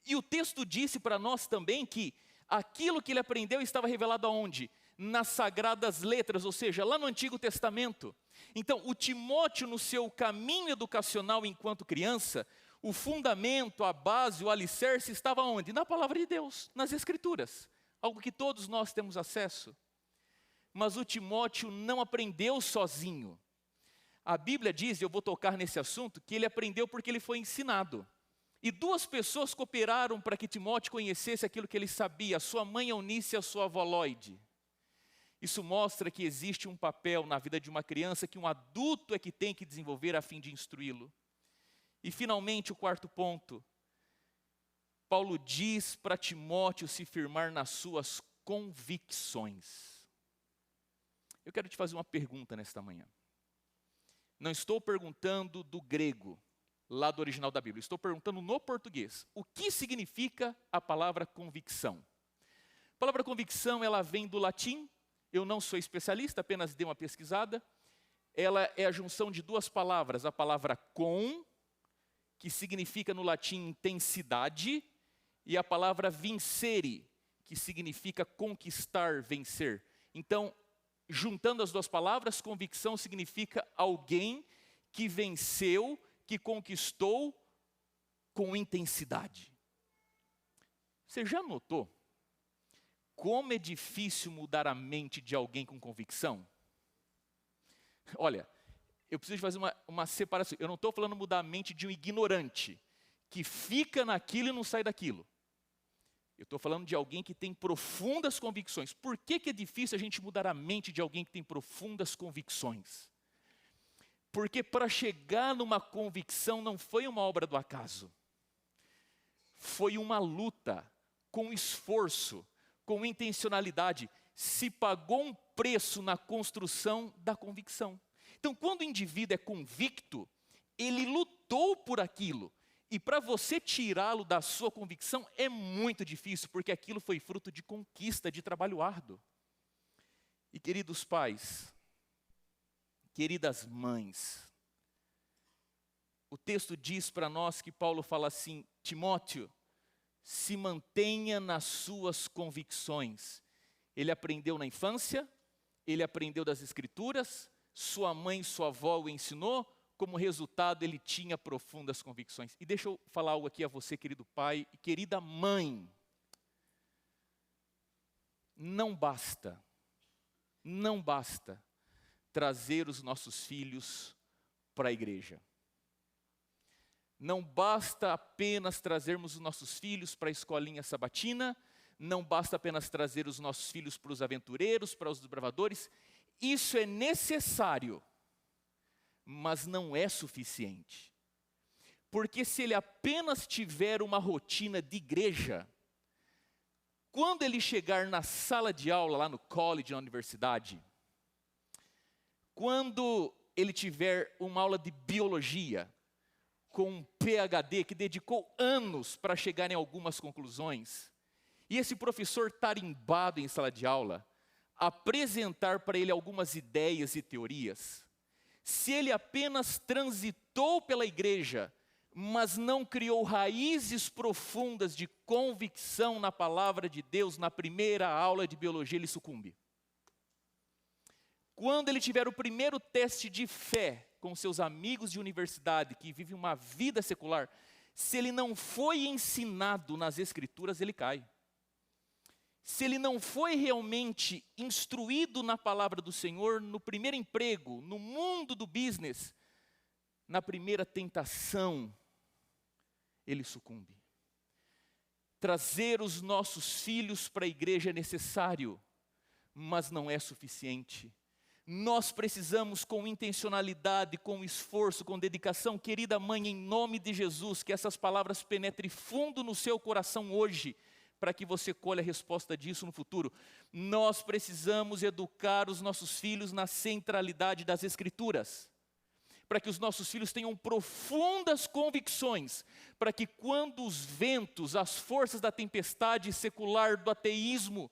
E o texto disse para nós também que aquilo que ele aprendeu estava revelado aonde? Nas sagradas letras, ou seja, lá no Antigo Testamento. Então, o Timóteo, no seu caminho educacional enquanto criança, o fundamento, a base, o alicerce estava onde? Na palavra de Deus, nas Escrituras. Algo que todos nós temos acesso. Mas o Timóteo não aprendeu sozinho. A Bíblia diz, e eu vou tocar nesse assunto, que ele aprendeu porque ele foi ensinado. E 2 pessoas cooperaram para que Timóteo conhecesse aquilo que ele sabia, a sua mãe Eunice e a sua avó Loide. Isso mostra que existe um papel na vida de uma criança que um adulto é que tem que desenvolver a fim de instruí-lo. E finalmente o 4º ponto, Paulo diz para Timóteo se firmar nas suas convicções. Eu quero te fazer uma pergunta nesta manhã. Não estou perguntando do grego, lá do original da Bíblia. Estou perguntando no português. O que significa a palavra convicção? A palavra convicção, ela vem do latim. Eu não sou especialista, apenas dei uma pesquisada. Ela é a junção de 2 palavras. A palavra com, que significa no latim intensidade, e a palavra vincere, que significa conquistar, vencer. Então, juntando as 2 palavras, convicção significa alguém que venceu, que conquistou com intensidade. Você já notou como é difícil mudar a mente de alguém com convicção? Olha, eu preciso fazer uma separação. Eu não estou falando mudar a mente de um ignorante, que fica naquilo e não sai daquilo. Eu estou falando de alguém que tem profundas convicções. Por que é difícil a gente mudar a mente de alguém que tem profundas convicções? Porque para chegar numa convicção não foi uma obra do acaso. Foi uma luta, com esforço, com intencionalidade. Se pagou um preço na construção da convicção. Então, quando o indivíduo é convicto, ele lutou por aquilo. E para você tirá-lo da sua convicção é muito difícil, porque aquilo foi fruto de conquista, de trabalho árduo. E queridos pais, queridas mães, o texto diz para nós que Paulo fala assim: Timóteo, se mantenha nas suas convicções. Ele aprendeu na infância, ele aprendeu das Escrituras, sua mãe, sua avó o ensinou, como resultado ele tinha profundas convicções. E deixa eu falar algo aqui a você, querido pai e querida mãe. Não basta trazer os nossos filhos para a igreja. Não basta apenas trazermos os nossos filhos para a escolinha sabatina, não basta apenas trazer os nossos filhos para os aventureiros, para os desbravadores. Isso é necessário, mas não é suficiente. Porque se ele apenas tiver uma rotina de igreja, quando ele chegar na sala de aula, lá no college, na universidade, quando ele tiver uma aula de biologia, com um PhD, que dedicou anos para chegar em algumas conclusões, e esse professor tarimbado em sala de aula, apresentar para ele algumas ideias e teorias, se ele apenas transitou pela igreja, mas não criou raízes profundas de convicção na palavra de Deus, na primeira aula de biologia, ele sucumbe. Quando ele tiver o primeiro teste de fé com seus amigos de universidade, que vivem uma vida secular, se ele não foi ensinado nas Escrituras, ele cai. Se ele não foi realmente instruído na palavra do Senhor, no primeiro emprego, no mundo do business, na primeira tentação, ele sucumbe. Trazer os nossos filhos para a igreja é necessário, mas não é suficiente. Nós precisamos, com intencionalidade, com esforço, com dedicação, querida mãe, em nome de Jesus, que essas palavras penetrem fundo no seu coração hoje, para que você colhe a resposta disso no futuro. Nós precisamos educar os nossos filhos na centralidade das Escrituras, para que os nossos filhos tenham profundas convicções, para que quando os ventos, as forças da tempestade secular, do ateísmo,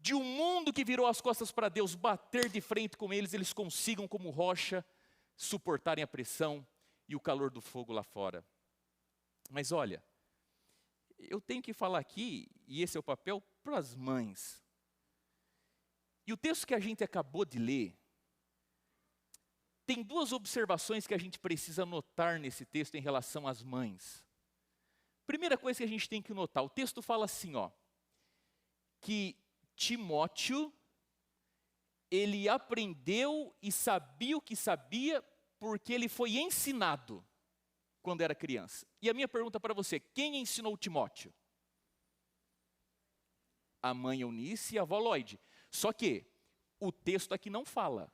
de um mundo que virou as costas para Deus, bater de frente com eles, eles consigam como rocha, suportarem a pressão e o calor do fogo lá fora. Mas olha, eu tenho que falar aqui, e esse é o papel para as mães. E o texto que a gente acabou de ler, tem duas observações que a gente precisa notar nesse texto em relação às mães. Primeira coisa que a gente tem que notar, o texto fala assim, que Timóteo, ele aprendeu e sabia o que sabia porque ele foi ensinado quando era criança. E a minha pergunta para você, quem ensinou Timóteo? A mãe Eunice e a avó Lloyd. Só que o texto aqui não fala,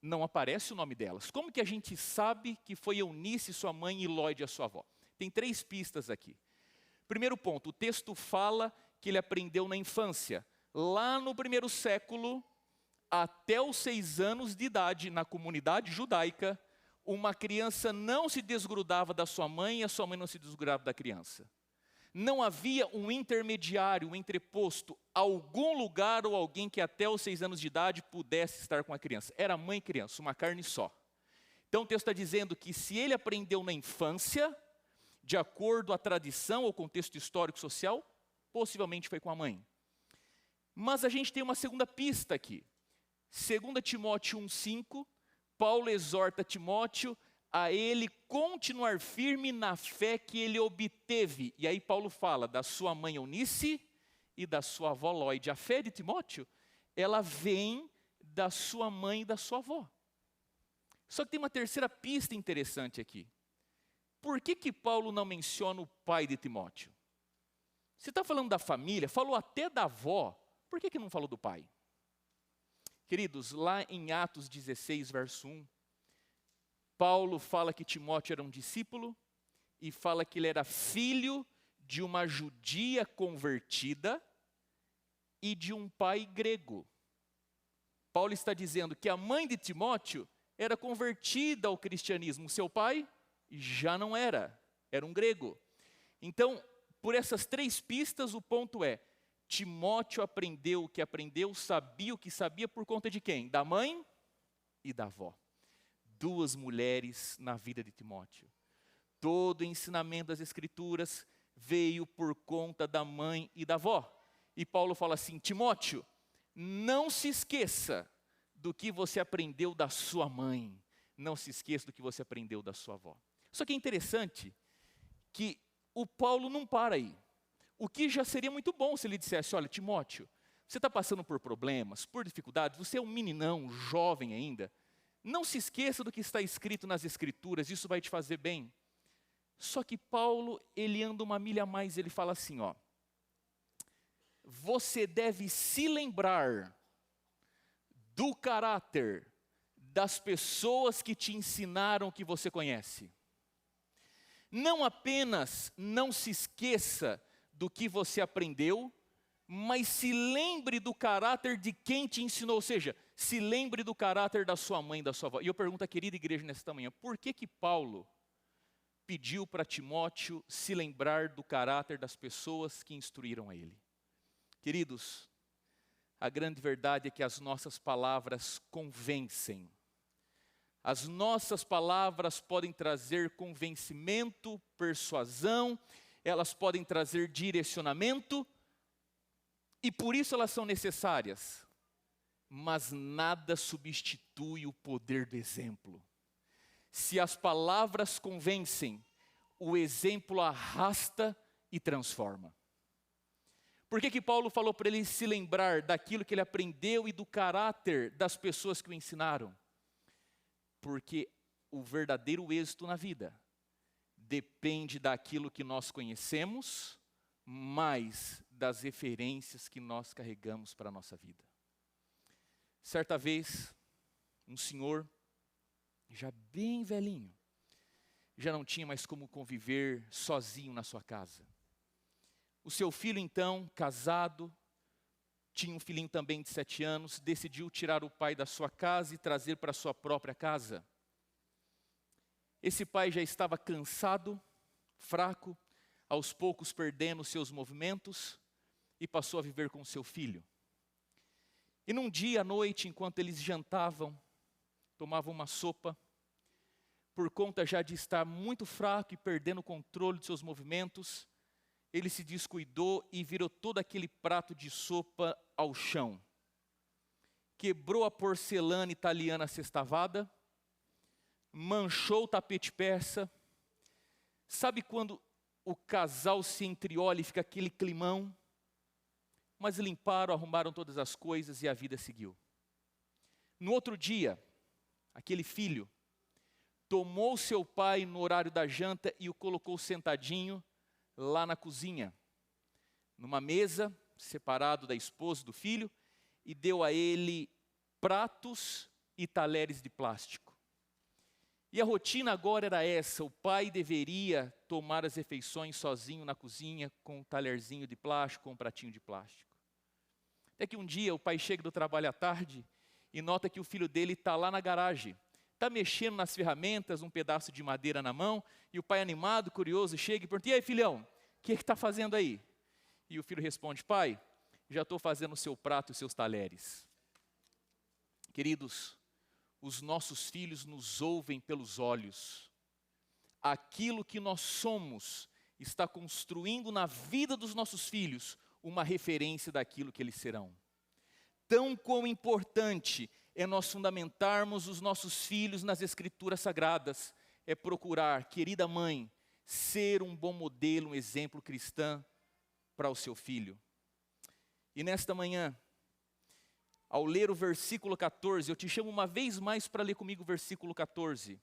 não aparece o nome delas. Como que a gente sabe que foi Eunice sua mãe e Lloyd a sua avó? Tem 3 pistas aqui. Primeiro ponto, o texto fala que ele aprendeu na infância. Lá no primeiro século, até os 6 anos de idade, na comunidade judaica, uma criança não se desgrudava da sua mãe e a sua mãe não se desgrudava da criança. Não havia um intermediário, um entreposto, algum lugar ou alguém que até os 6 anos de idade pudesse estar com a criança. Era mãe e criança, uma carne só. Então o texto está dizendo que se ele aprendeu na infância, de acordo à tradição ou contexto histórico social, possivelmente foi com a mãe. Mas a gente tem uma segunda pista aqui. 2 Timóteo 1,5, Paulo exorta Timóteo a ele continuar firme na fé que ele obteve. E aí Paulo fala da sua mãe Eunice e da sua avó Lloyd. A fé de Timóteo, ela vem da sua mãe e da sua avó. Só que tem uma terceira pista interessante aqui. Por que Paulo não menciona o pai de Timóteo? Você está falando da família, falou até da avó, por que não falou do pai? Queridos, lá em Atos 16, verso 1, Paulo fala que Timóteo era um discípulo e fala que ele era filho de uma judia convertida e de um pai grego. Paulo está dizendo que a mãe de Timóteo era convertida ao cristianismo, seu pai já não era, era um grego. Então, por essas 3 pistas, o ponto é, Timóteo aprendeu o que aprendeu, sabia o que sabia por conta de quem? Da mãe e da avó. 2 mulheres na vida de Timóteo. Todo o ensinamento das Escrituras veio por conta da mãe e da avó. E Paulo fala assim, Timóteo, não se esqueça do que você aprendeu da sua mãe. Não se esqueça do que você aprendeu da sua avó. Só que é interessante que o Paulo não para aí. O que já seria muito bom se ele dissesse, olha, Timóteo, você está passando por problemas, por dificuldades, você é um meninão, jovem ainda. Não se esqueça do que está escrito nas Escrituras, isso vai te fazer bem. Só que Paulo, ele anda uma milha a mais, ele fala assim, você deve se lembrar do caráter das pessoas que te ensinaram o que você conhece. Não apenas não se esqueça do que você aprendeu, mas se lembre do caráter de quem te ensinou, ou seja, se lembre do caráter da sua mãe, da sua avó. E eu pergunto à querida igreja nesta manhã, por que Paulo pediu para Timóteo se lembrar do caráter das pessoas que instruíram a ele. Queridos, a grande verdade é que as nossas palavras convencem. As nossas palavras podem trazer convencimento, persuasão, elas podem trazer direcionamento, e por isso elas são necessárias. Mas nada substitui o poder do exemplo. Se as palavras convencem, o exemplo arrasta e transforma. Por que Paulo falou para ele se lembrar daquilo que ele aprendeu e do caráter das pessoas que o ensinaram? Porque o verdadeiro êxito na vida depende daquilo que nós conhecemos, mais das referências que nós carregamos para a nossa vida. Certa vez, um senhor, já bem velhinho, já não tinha mais como conviver sozinho na sua casa. O seu filho então, casado, tinha um filhinho também de 7 anos, decidiu tirar o pai da sua casa e trazer para a sua própria casa. Esse pai já estava cansado, fraco, aos poucos perdendo seus movimentos, e passou a viver com seu filho. E num dia à noite, enquanto eles jantavam, tomavam uma sopa, por conta já de estar muito fraco e perdendo o controle de seus movimentos, ele se descuidou e virou todo aquele prato de sopa ao chão. Quebrou a porcelana italiana sextavada, manchou o tapete persa. Sabe quando o casal se entreolha e fica aquele climão? Mas limparam, arrumaram todas as coisas e a vida seguiu. No outro dia, aquele filho tomou seu pai no horário da janta e o colocou sentadinho lá na cozinha, numa mesa, separado da esposa e do filho, e deu a ele pratos e talheres de plástico. E a rotina agora era essa: o pai deveria tomar as refeições sozinho na cozinha, com um talherzinho de plástico, com um pratinho de plástico. Até que um dia o pai chega do trabalho à tarde e nota que o filho dele está lá na garagem, está mexendo nas ferramentas, um pedaço de madeira na mão, e o pai animado, curioso, chega e pergunta: e aí, filhão, o que está fazendo aí? E o filho responde: pai, já estou fazendo o seu prato e os seus talheres. Queridos, os nossos filhos nos ouvem pelos olhos. Aquilo que nós somos está construindo na vida dos nossos filhos uma referência daquilo que eles serão. Tão quão importante é nós fundamentarmos os nossos filhos nas Escrituras Sagradas, é procurar, querida mãe, ser um bom modelo, um exemplo cristão para o seu filho. E nesta manhã, ao ler o versículo 14, eu te chamo uma vez mais para ler comigo o versículo 14.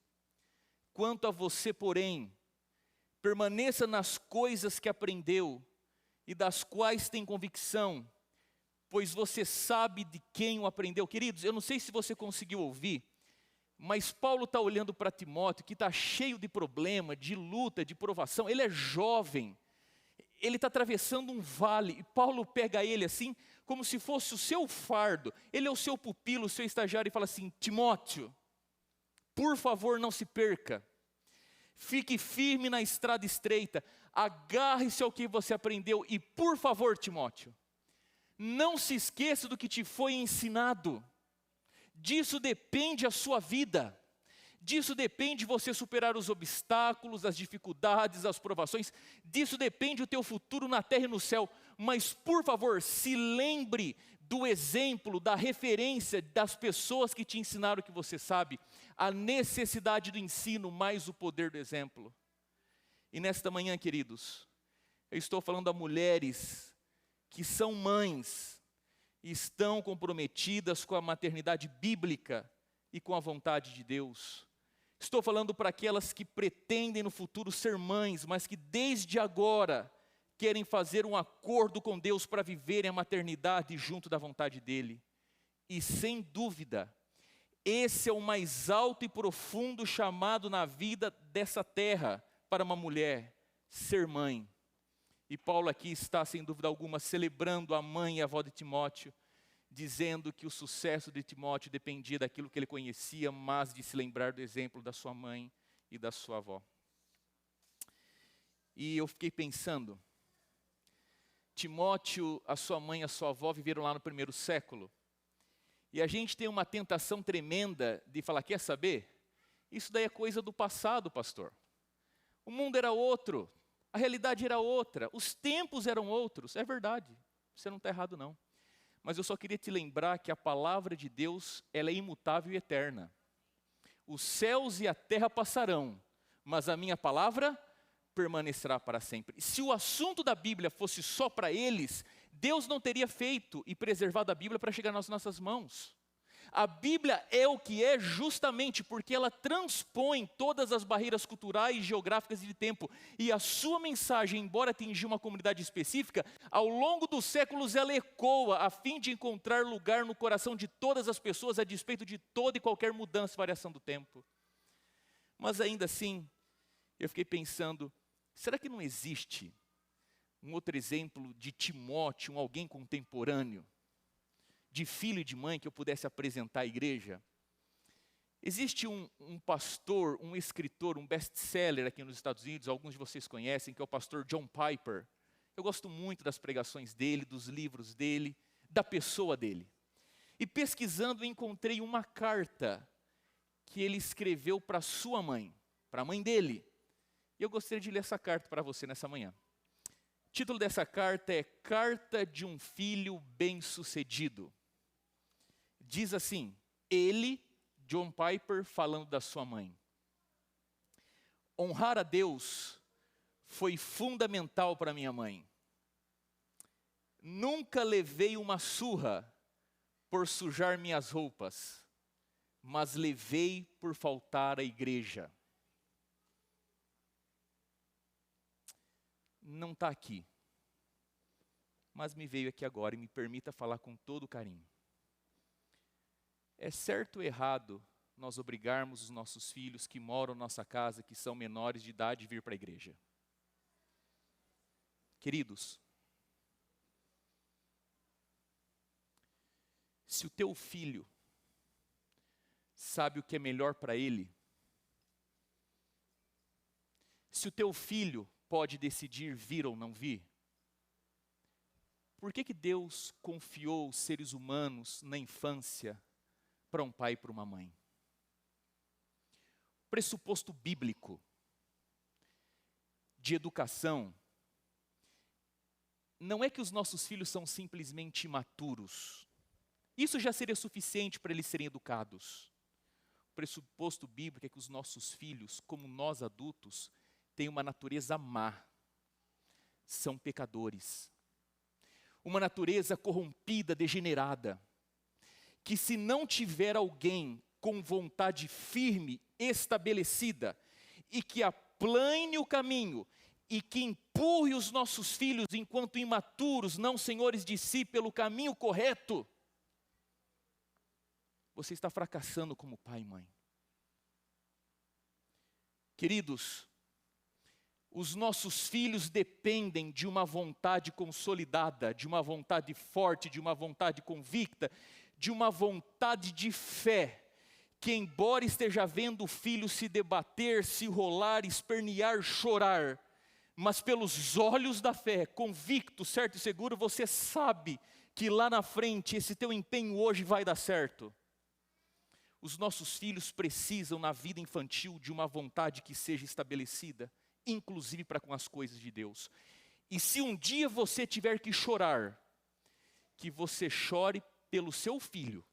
Quanto a você, porém, permaneça nas coisas que aprendeu e das quais tem convicção, pois você sabe de quem o aprendeu. Queridos, eu não sei se você conseguiu ouvir, mas Paulo está olhando para Timóteo, que está cheio de problema, de luta, de provação. Ele é jovem, ele está atravessando um vale, e Paulo pega ele assim, como se fosse o seu fardo. Ele é o seu pupilo, o seu estagiário, e fala assim: Timóteo, por favor, não se perca. Fique firme na estrada estreita, agarre-se ao que você aprendeu, e por favor, Timóteo, não se esqueça do que te foi ensinado. Disso depende a sua vida. Disso depende você superar os obstáculos, as dificuldades, as provações. Disso depende o teu futuro na terra e no céu. Mas, por favor, se lembre do exemplo, da referência das pessoas que te ensinaram o que você sabe. A necessidade do ensino mais o poder do exemplo. E nesta manhã, queridos, eu estou falando a mulheres que são mães e estão comprometidas com a maternidade bíblica e com a vontade de Deus. Estou falando para aquelas que pretendem no futuro ser mães, mas que desde agora querem fazer um acordo com Deus para viverem a maternidade junto da vontade dEle. E sem dúvida, esse é o mais alto e profundo chamado na vida dessa terra para uma mulher, ser mãe. E Paulo aqui está, sem dúvida alguma, celebrando a mãe e a avó de Timóteo, dizendo que o sucesso de Timóteo dependia daquilo que ele conhecia, mas de se lembrar do exemplo da sua mãe e da sua avó. E eu fiquei pensando, Timóteo, a sua mãe e a sua avó viveram lá no primeiro século. E a gente tem uma tentação tremenda de falar, quer saber? Isso daí é coisa do passado, pastor. O mundo era outro, a realidade era outra, os tempos eram outros. É verdade, você não está errado não. Mas eu só queria te lembrar que a palavra de Deus, ela é imutável e eterna. Os céus e a terra passarão, mas a minha palavra permanecerá para sempre. Se o assunto da Bíblia fosse só para eles, Deus não teria feito e preservado a Bíblia para chegar nas nossas mãos. A Bíblia é o que é justamente porque ela transpõe todas as barreiras culturais, geográficas e de tempo. E a sua mensagem, embora atinja uma comunidade específica, ao longo dos séculos ela ecoa a fim de encontrar lugar no coração de todas as pessoas a despeito de toda e qualquer mudança e variação do tempo. Mas ainda assim, eu fiquei pensando, será que não existe um outro exemplo de Timóteo, alguém contemporâneo, de filho e de mãe que eu pudesse apresentar à igreja? Existe um pastor, um escritor, um best-seller aqui nos Estados Unidos, alguns de vocês conhecem, que é o pastor John Piper. Eu gosto muito das pregações dele, dos livros dele, da pessoa dele. E pesquisando, eu encontrei uma carta que ele escreveu para sua mãe, para a mãe dele. E eu gostaria de ler essa carta para você nessa manhã. O título dessa carta é Carta de um Filho Bem-Sucedido. Diz assim, ele, John Piper, falando da sua mãe. Honrar a Deus foi fundamental para minha mãe. Nunca levei uma surra por sujar minhas roupas, mas levei por faltar à igreja. Não está aqui, mas me veio aqui agora e me permita falar com todo carinho. É certo ou errado nós obrigarmos os nossos filhos que moram na nossa casa, que são menores de idade, a vir para a igreja? Queridos, se o teu filho sabe o que é melhor para ele, se o teu filho pode decidir vir ou não vir, por que Deus confiou os seres humanos na infância para um pai e para uma mãe? Pressuposto bíblico de educação não é que os nossos filhos são simplesmente imaturos. Isso já seria suficiente para eles serem educados. O pressuposto bíblico é que os nossos filhos, como nós adultos, têm uma natureza má. São pecadores. Uma natureza corrompida, degenerada, que se não tiver alguém com vontade firme, estabelecida, e que aplane o caminho, e que empurre os nossos filhos, enquanto imaturos, não senhores de si, pelo caminho correto, você está fracassando como pai e mãe. Queridos, os nossos filhos dependem de uma vontade consolidada, de uma vontade forte, de uma vontade convicta, de uma vontade de fé, que embora esteja vendo o filho se debater, se rolar, espernear, chorar, mas pelos olhos da fé, convicto, certo e seguro, você sabe que lá na frente esse teu empenho hoje vai dar certo. Os nossos filhos precisam na vida infantil de uma vontade que seja estabelecida, inclusive para com as coisas de Deus. E se um dia você tiver que chorar, que você chore pelo seu filho,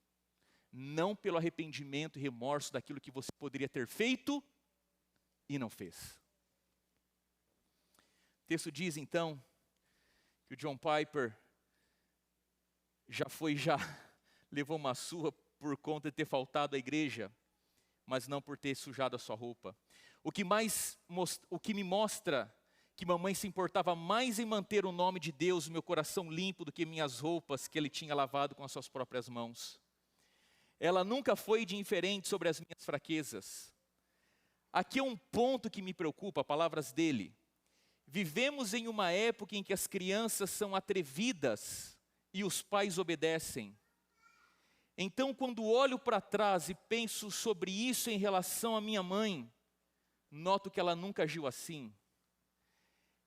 não pelo arrependimento e remorso daquilo que você poderia ter feito e não fez. O texto diz então que o John Piper já levou uma surra por conta de ter faltado à igreja, mas não por ter sujado a sua roupa. O que me mostra que mamãe se importava mais em manter o nome de Deus, meu coração limpo, do que minhas roupas que ele tinha lavado com as suas próprias mãos. Ela nunca foi indiferente sobre as minhas fraquezas. Aqui é um ponto que me preocupa, palavras dele. Vivemos em uma época em que as crianças são atrevidas e os pais obedecem. Então, quando olho para trás e penso sobre isso em relação à minha mãe, noto que ela nunca agiu assim.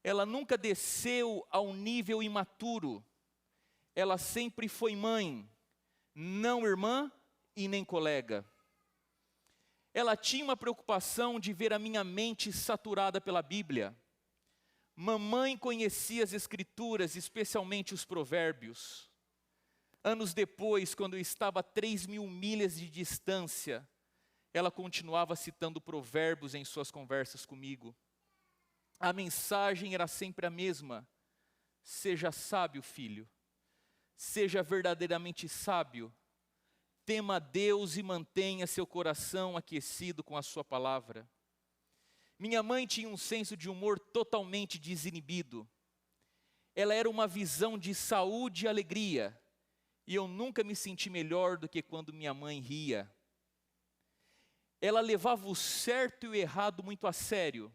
Ela nunca desceu ao nível imaturo. Ela sempre foi mãe, não irmã e nem colega. Ela tinha uma preocupação de ver a minha mente saturada pela Bíblia. Mamãe conhecia as Escrituras, especialmente os Provérbios. Anos depois, quando eu estava a 3.000 milhas de distância, ela continuava citando Provérbios em suas conversas comigo. A mensagem era sempre a mesma: seja sábio, filho. Seja verdadeiramente sábio. Tema a Deus e mantenha seu coração aquecido com a sua palavra. Minha mãe tinha um senso de humor totalmente desinibido. Ela era uma visão de saúde e alegria. E eu nunca me senti melhor do que quando minha mãe ria. Ela levava o certo e o errado muito a sério.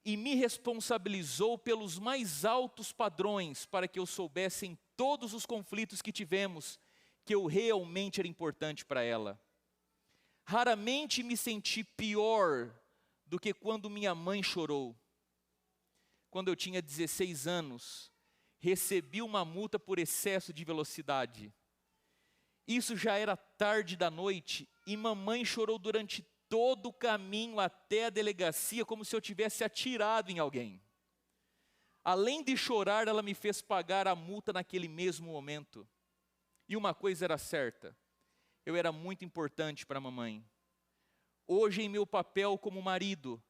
E me responsabilizou pelos mais altos padrões para que eu soubesse em todos os conflitos que tivemos que eu realmente era importante para ela. Raramente me senti pior do que quando minha mãe chorou. Quando eu tinha 16 anos, recebi uma multa por excesso de velocidade. Isso já era tarde da noite e mamãe chorou durante todo o caminho até a delegacia como se eu tivesse atirado em alguém. Além de chorar, ela me fez pagar a multa naquele mesmo momento. E uma coisa era certa: eu era muito importante para a mamãe. Hoje, em meu papel como marido,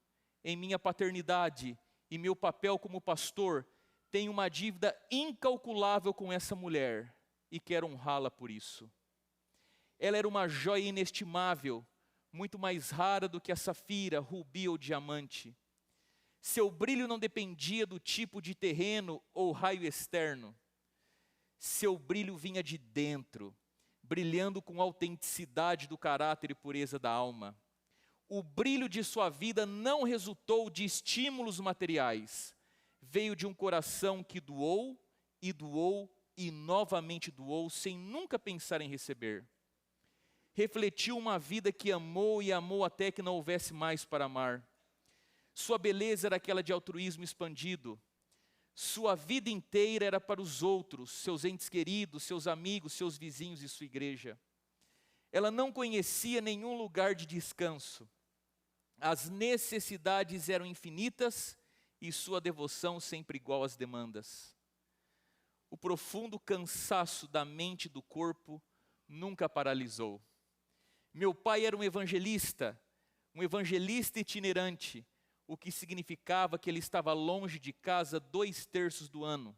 em minha paternidade e meu papel como pastor, tenho uma dívida incalculável com essa mulher e quero honrá-la por isso. Ela era uma joia inestimável, muito mais rara do que a safira, rubi ou diamante. Seu brilho não dependia do tipo de terreno ou raio externo. Seu brilho vinha de dentro, brilhando com autenticidade do caráter e pureza da alma. O brilho de sua vida não resultou de estímulos materiais. Veio de um coração que doou e novamente doou, sem nunca pensar em receber. Refletiu uma vida que amou e amou até que não houvesse mais para amar. Sua beleza era aquela de altruísmo expandido. Sua vida inteira era para os outros, seus entes queridos, seus amigos, seus vizinhos e sua igreja. Ela não conhecia nenhum lugar de descanso. As necessidades eram infinitas e sua devoção sempre igual às demandas. O profundo cansaço da mente e do corpo nunca a paralisou. Meu pai era um evangelista itinerante, o que significava que ele estava longe de casa 2/3 do ano.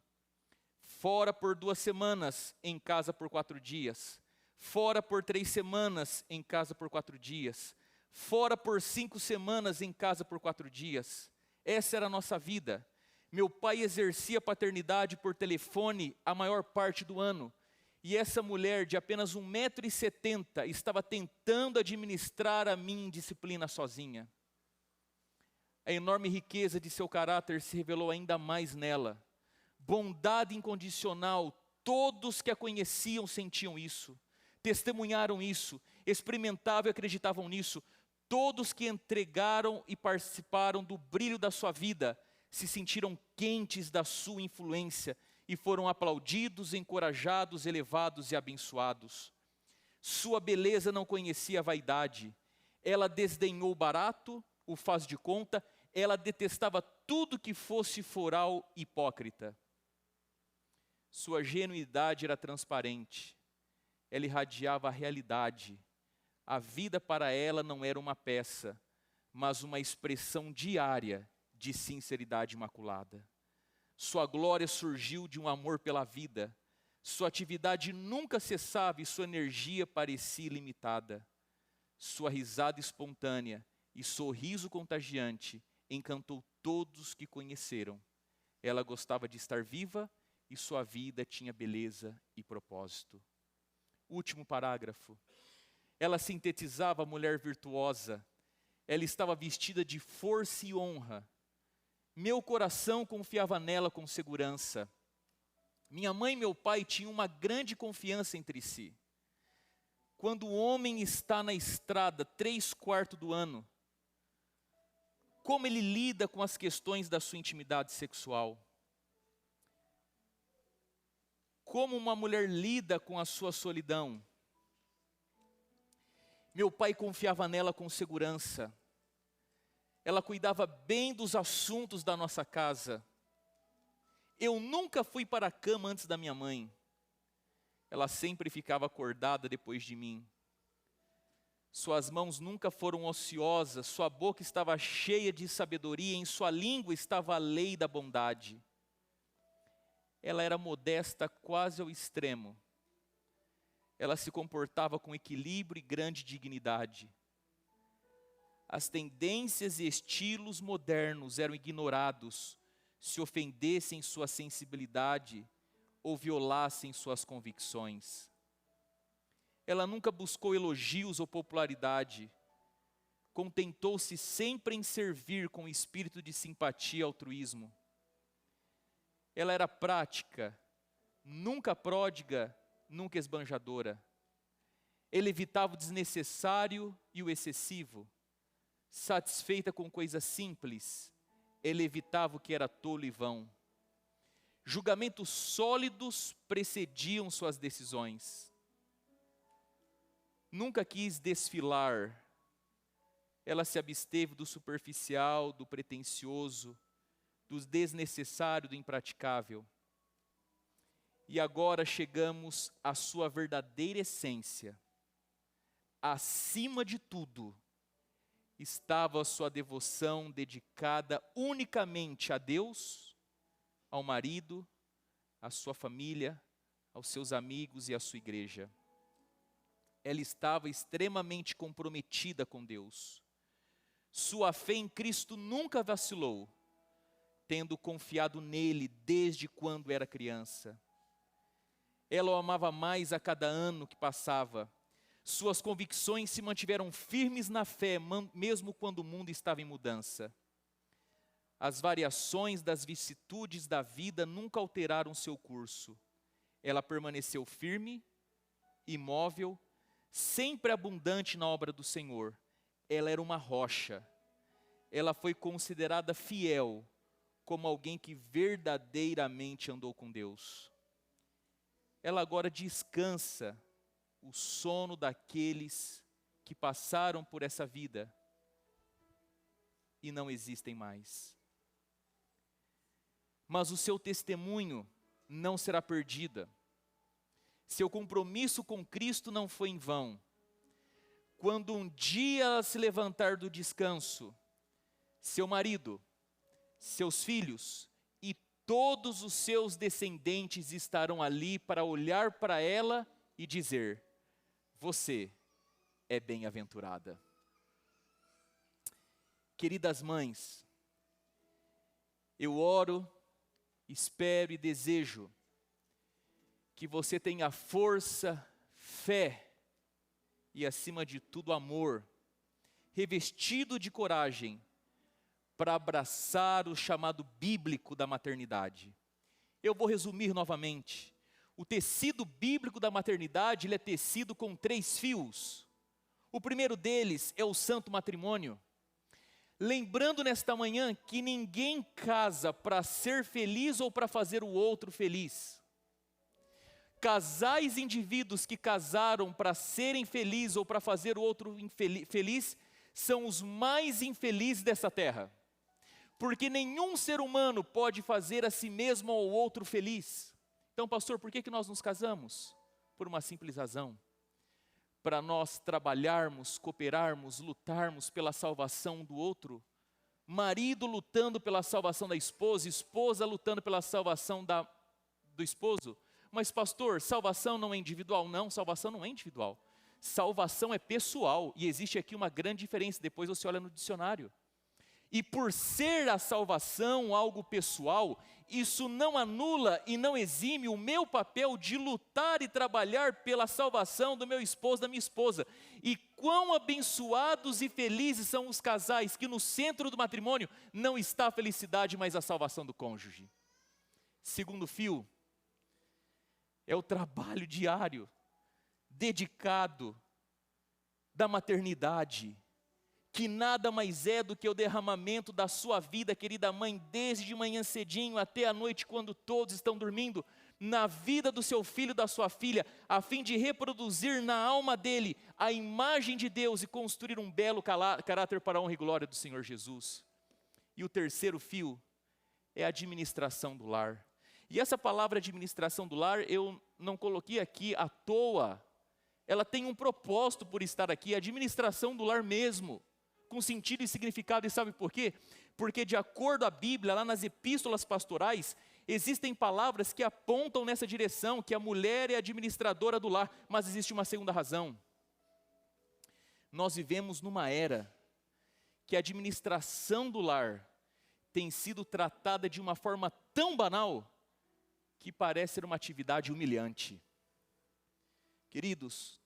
Fora por 2 semanas, em casa por 4 dias. Fora por 3 semanas, em casa por 4 dias. Fora por 5 semanas, em casa por 4 dias. Essa era a nossa vida. Meu pai exercia a paternidade por telefone a maior parte do ano. E essa mulher de apenas 1,70 m estava tentando administrar a minha indisciplina sozinha. A enorme riqueza de seu caráter se revelou ainda mais nela. Bondade incondicional, todos que a conheciam sentiam isso, testemunharam isso, experimentavam e acreditavam nisso. Todos que entregaram e participaram do brilho da sua vida se sentiram quentes da sua influência e foram aplaudidos, encorajados, elevados e abençoados. Sua beleza não conhecia a vaidade. Ela desdenhou o barato, o faz de conta. Ela detestava tudo que fosse foral e hipócrita. Sua genuidade era transparente. Ela irradiava a realidade. A vida para ela não era uma peça, mas uma expressão diária de sinceridade imaculada. Sua glória surgiu de um amor pela vida. Sua atividade nunca cessava e sua energia parecia ilimitada. Sua risada espontânea e sorriso contagiante encantou todos que conheceram. Ela gostava de estar viva e sua vida tinha beleza e propósito. Último parágrafo. Ela sintetizava a mulher virtuosa. Ela estava vestida de força e honra. Meu coração confiava nela com segurança. Minha mãe e meu pai tinham uma grande confiança entre si. Quando o homem está na estrada 3/4 do ano, como ele lida com as questões da sua intimidade sexual. Como uma mulher lida com a sua solidão. Meu pai confiava nela com segurança. Ela cuidava bem dos assuntos da nossa casa. Eu nunca fui para a cama antes da minha mãe. Ela sempre ficava acordada depois de mim. Suas mãos nunca foram ociosas, sua boca estava cheia de sabedoria, em sua língua estava a lei da bondade. Ela era modesta quase ao extremo. Ela se comportava com equilíbrio e grande dignidade. As tendências e estilos modernos eram ignorados se ofendessem sua sensibilidade ou violassem suas convicções. Ela nunca buscou elogios ou popularidade. Contentou-se sempre em servir com espírito de simpatia e altruísmo. Ela era prática, nunca pródiga, nunca esbanjadora. Ela evitava o desnecessário e o excessivo. Satisfeita com coisas simples, ela evitava o que era tolo e vão. Julgamentos sólidos precediam suas decisões. Nunca quis desfilar. Ela se absteve do superficial, do pretensioso, do desnecessário, do impraticável. E agora chegamos à sua verdadeira essência. Acima de tudo, estava a sua devoção dedicada unicamente a Deus, ao marido, à sua família, aos seus amigos e à sua igreja. Ela estava extremamente comprometida com Deus. Sua fé em Cristo nunca vacilou, tendo confiado nele desde quando era criança. Ela o amava mais a cada ano que passava. Suas convicções se mantiveram firmes na fé, mesmo quando o mundo estava em mudança. As variações das vicissitudes da vida nunca alteraram seu curso. Ela permaneceu firme, imóvel, sempre abundante na obra do Senhor. Ela era uma rocha. Ela foi considerada fiel, como alguém que verdadeiramente andou com Deus. Ela agora descansa o sono daqueles que passaram por essa vida e não existem mais. Mas o seu testemunho não será perdido. Seu compromisso com Cristo não foi em vão. Quando um dia ela se levantar do descanso, seu marido, seus filhos e todos os seus descendentes estarão ali para olhar para ela e dizer: você é bem-aventurada. Queridas mães, eu oro, espero e desejo que você tenha força, fé e, acima de tudo, amor, revestido de coragem, para abraçar o chamado bíblico da maternidade. Eu vou resumir novamente. O tecido bíblico da maternidade, ele é tecido com 3 fios. O primeiro deles é o santo matrimônio. Lembrando nesta manhã que ninguém casa para ser feliz ou para fazer o outro feliz. Casais indivíduos que casaram para serem felizes ou para fazer o outro feliz, são os mais infelizes dessa terra. Porque nenhum ser humano pode fazer a si mesmo ou outro feliz. Então, pastor, por que nós nos casamos? Por uma simples razão. Para nós trabalharmos, cooperarmos, lutarmos pela salvação do outro. Marido lutando pela salvação da esposa, esposa lutando pela salvação do esposo. Mas, pastor, salvação não é individual? Não, salvação não é individual. Salvação é pessoal. E existe aqui uma grande diferença. Depois você olha no dicionário. E por ser a salvação algo pessoal, isso não anula e não exime o meu papel de lutar e trabalhar pela salvação do meu esposo, da minha esposa. E quão abençoados e felizes são os casais que no centro do matrimônio não está a felicidade, mas a salvação do cônjuge. Segundo fio, é o trabalho diário, dedicado, da maternidade, que nada mais é do que o derramamento da sua vida, querida mãe, desde de manhã cedinho até a noite, quando todos estão dormindo, na vida do seu filho e da sua filha, a fim de reproduzir na alma dele a imagem de Deus e construir um belo caráter para a honra e glória do Senhor Jesus. E o terceiro fio é a administração do lar. E essa palavra administração do lar eu não coloquei aqui à toa, ela tem um propósito por estar aqui, a administração do lar mesmo, com sentido e significado. E sabe por quê? Porque de acordo à Bíblia, lá nas epístolas pastorais, existem palavras que apontam nessa direção, que a mulher é administradora do lar, mas existe uma segunda razão. Nós vivemos numa era que a administração do lar tem sido tratada de uma forma tão banal, que parece ser uma atividade humilhante. Queridos,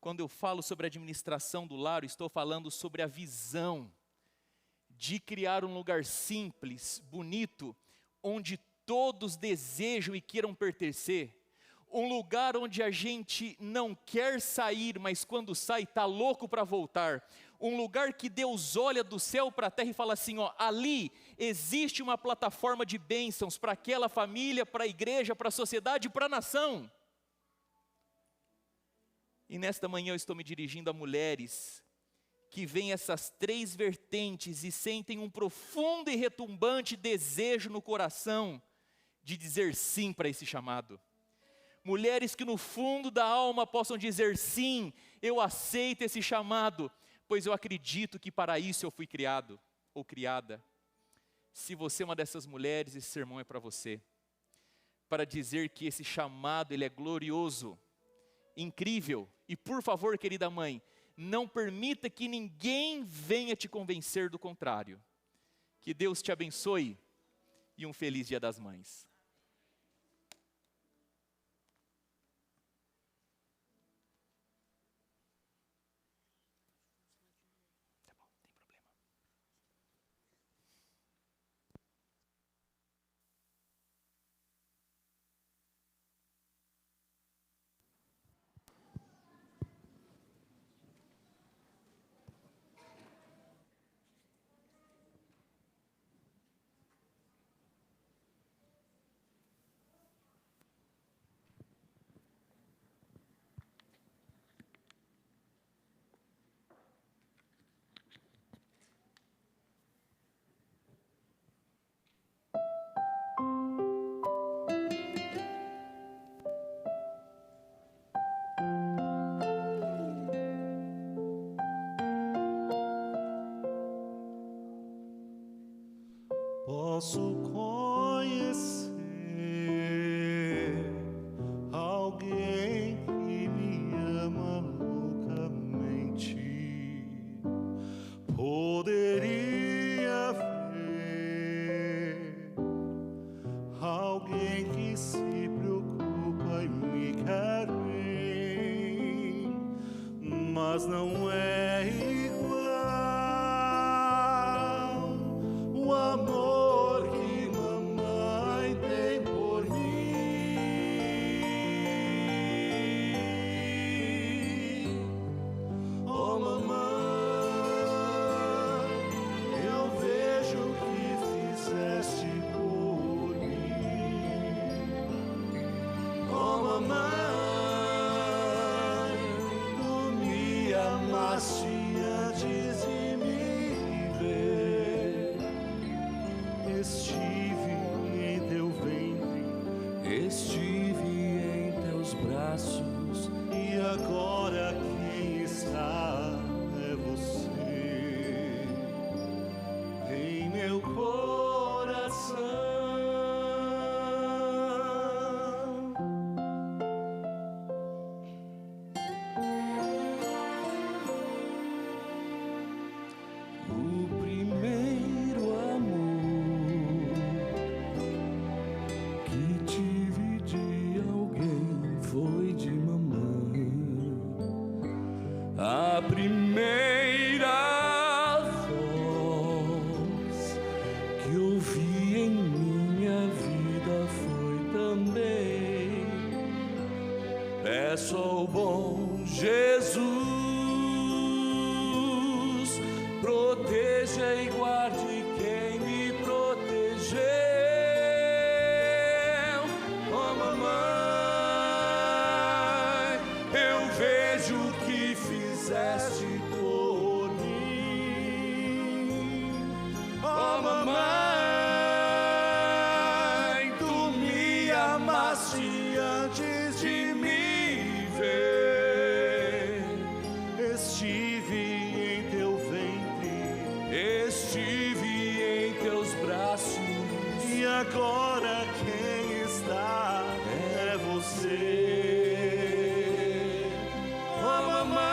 quando eu falo sobre a administração do lar, estou falando sobre a visão de criar um lugar simples, bonito, onde todos desejam e queiram pertencer. Um lugar onde a gente não quer sair, mas quando sai está louco para voltar. Um lugar que Deus olha do céu para a terra e fala assim, ó, ali existe uma plataforma de bênçãos para aquela família, para a igreja, para a sociedade, para a nação. E nesta manhã eu estou me dirigindo a mulheres que veem essas três vertentes e sentem um profundo e retumbante desejo no coração de dizer sim para esse chamado. Mulheres que no fundo da alma possam dizer sim, eu aceito esse chamado, pois eu acredito que para isso eu fui criado ou criada. Se você é uma dessas mulheres, esse sermão é para você. Para dizer que esse chamado ele é glorioso, incrível. E por favor, querida mãe, não permita que ninguém venha te convencer do contrário. Que Deus te abençoe e um feliz Dia das Mães. Posso conhecer alguém que me ama loucamente. Poderia ver alguém que se preocupa e me quer bem, mas não é igual o amor antes de me ver. Estive em teu ventre, estive em teus braços, e agora quem está é você em meu coração. A primeira voz que ouvi em minha vida foi também: peço ao bom Jesus agora quem está é você. Oh, mamãe,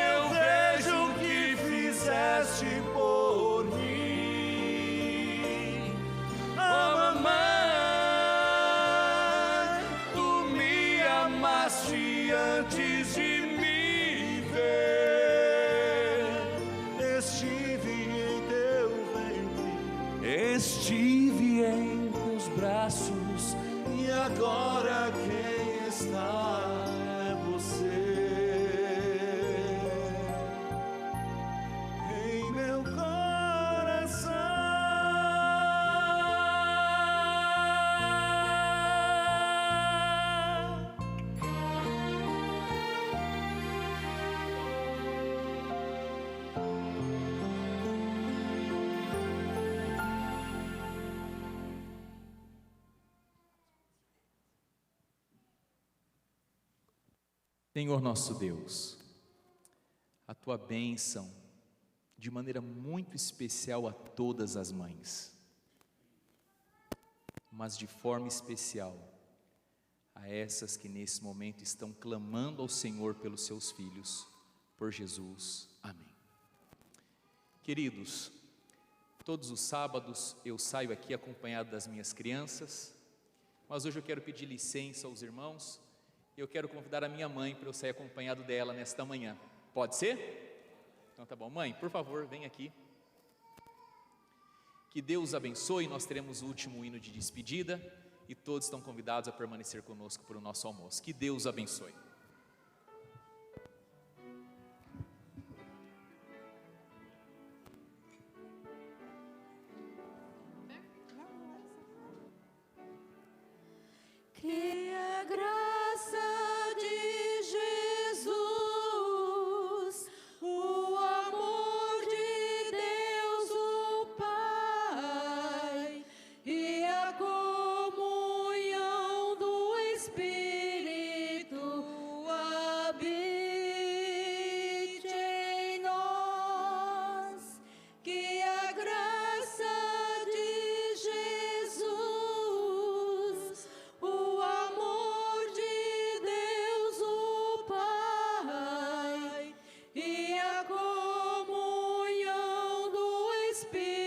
eu vejo o que fizeste por mim. Oh, mamãe, tu me amaste antes de me ver. Estive em teu ventre, estive em teus braços, e agora quem está é você. Em meu coração. Senhor nosso Deus, a tua bênção de maneira muito especial a todas as mães, mas de forma especial a essas que nesse momento estão clamando ao Senhor pelos seus filhos, por Jesus. Amém. Queridos, todos os sábados eu saio aqui acompanhado das minhas crianças, mas hoje eu quero pedir licença aos irmãos. Eu quero convidar a minha mãe para eu sair acompanhado dela nesta manhã. Pode ser? Então tá bom. Mãe, por favor, vem aqui. Que Deus abençoe. Nós teremos o último hino de despedida e todos estão convidados a permanecer conosco para o nosso almoço. Que Deus abençoe. Que a graça de Jesus, o amor de Deus o Pai e a comunhão do Espírito habite em nós. Que a graça de Jesus, o amor de Deus o Pai e a comunhão do Espírito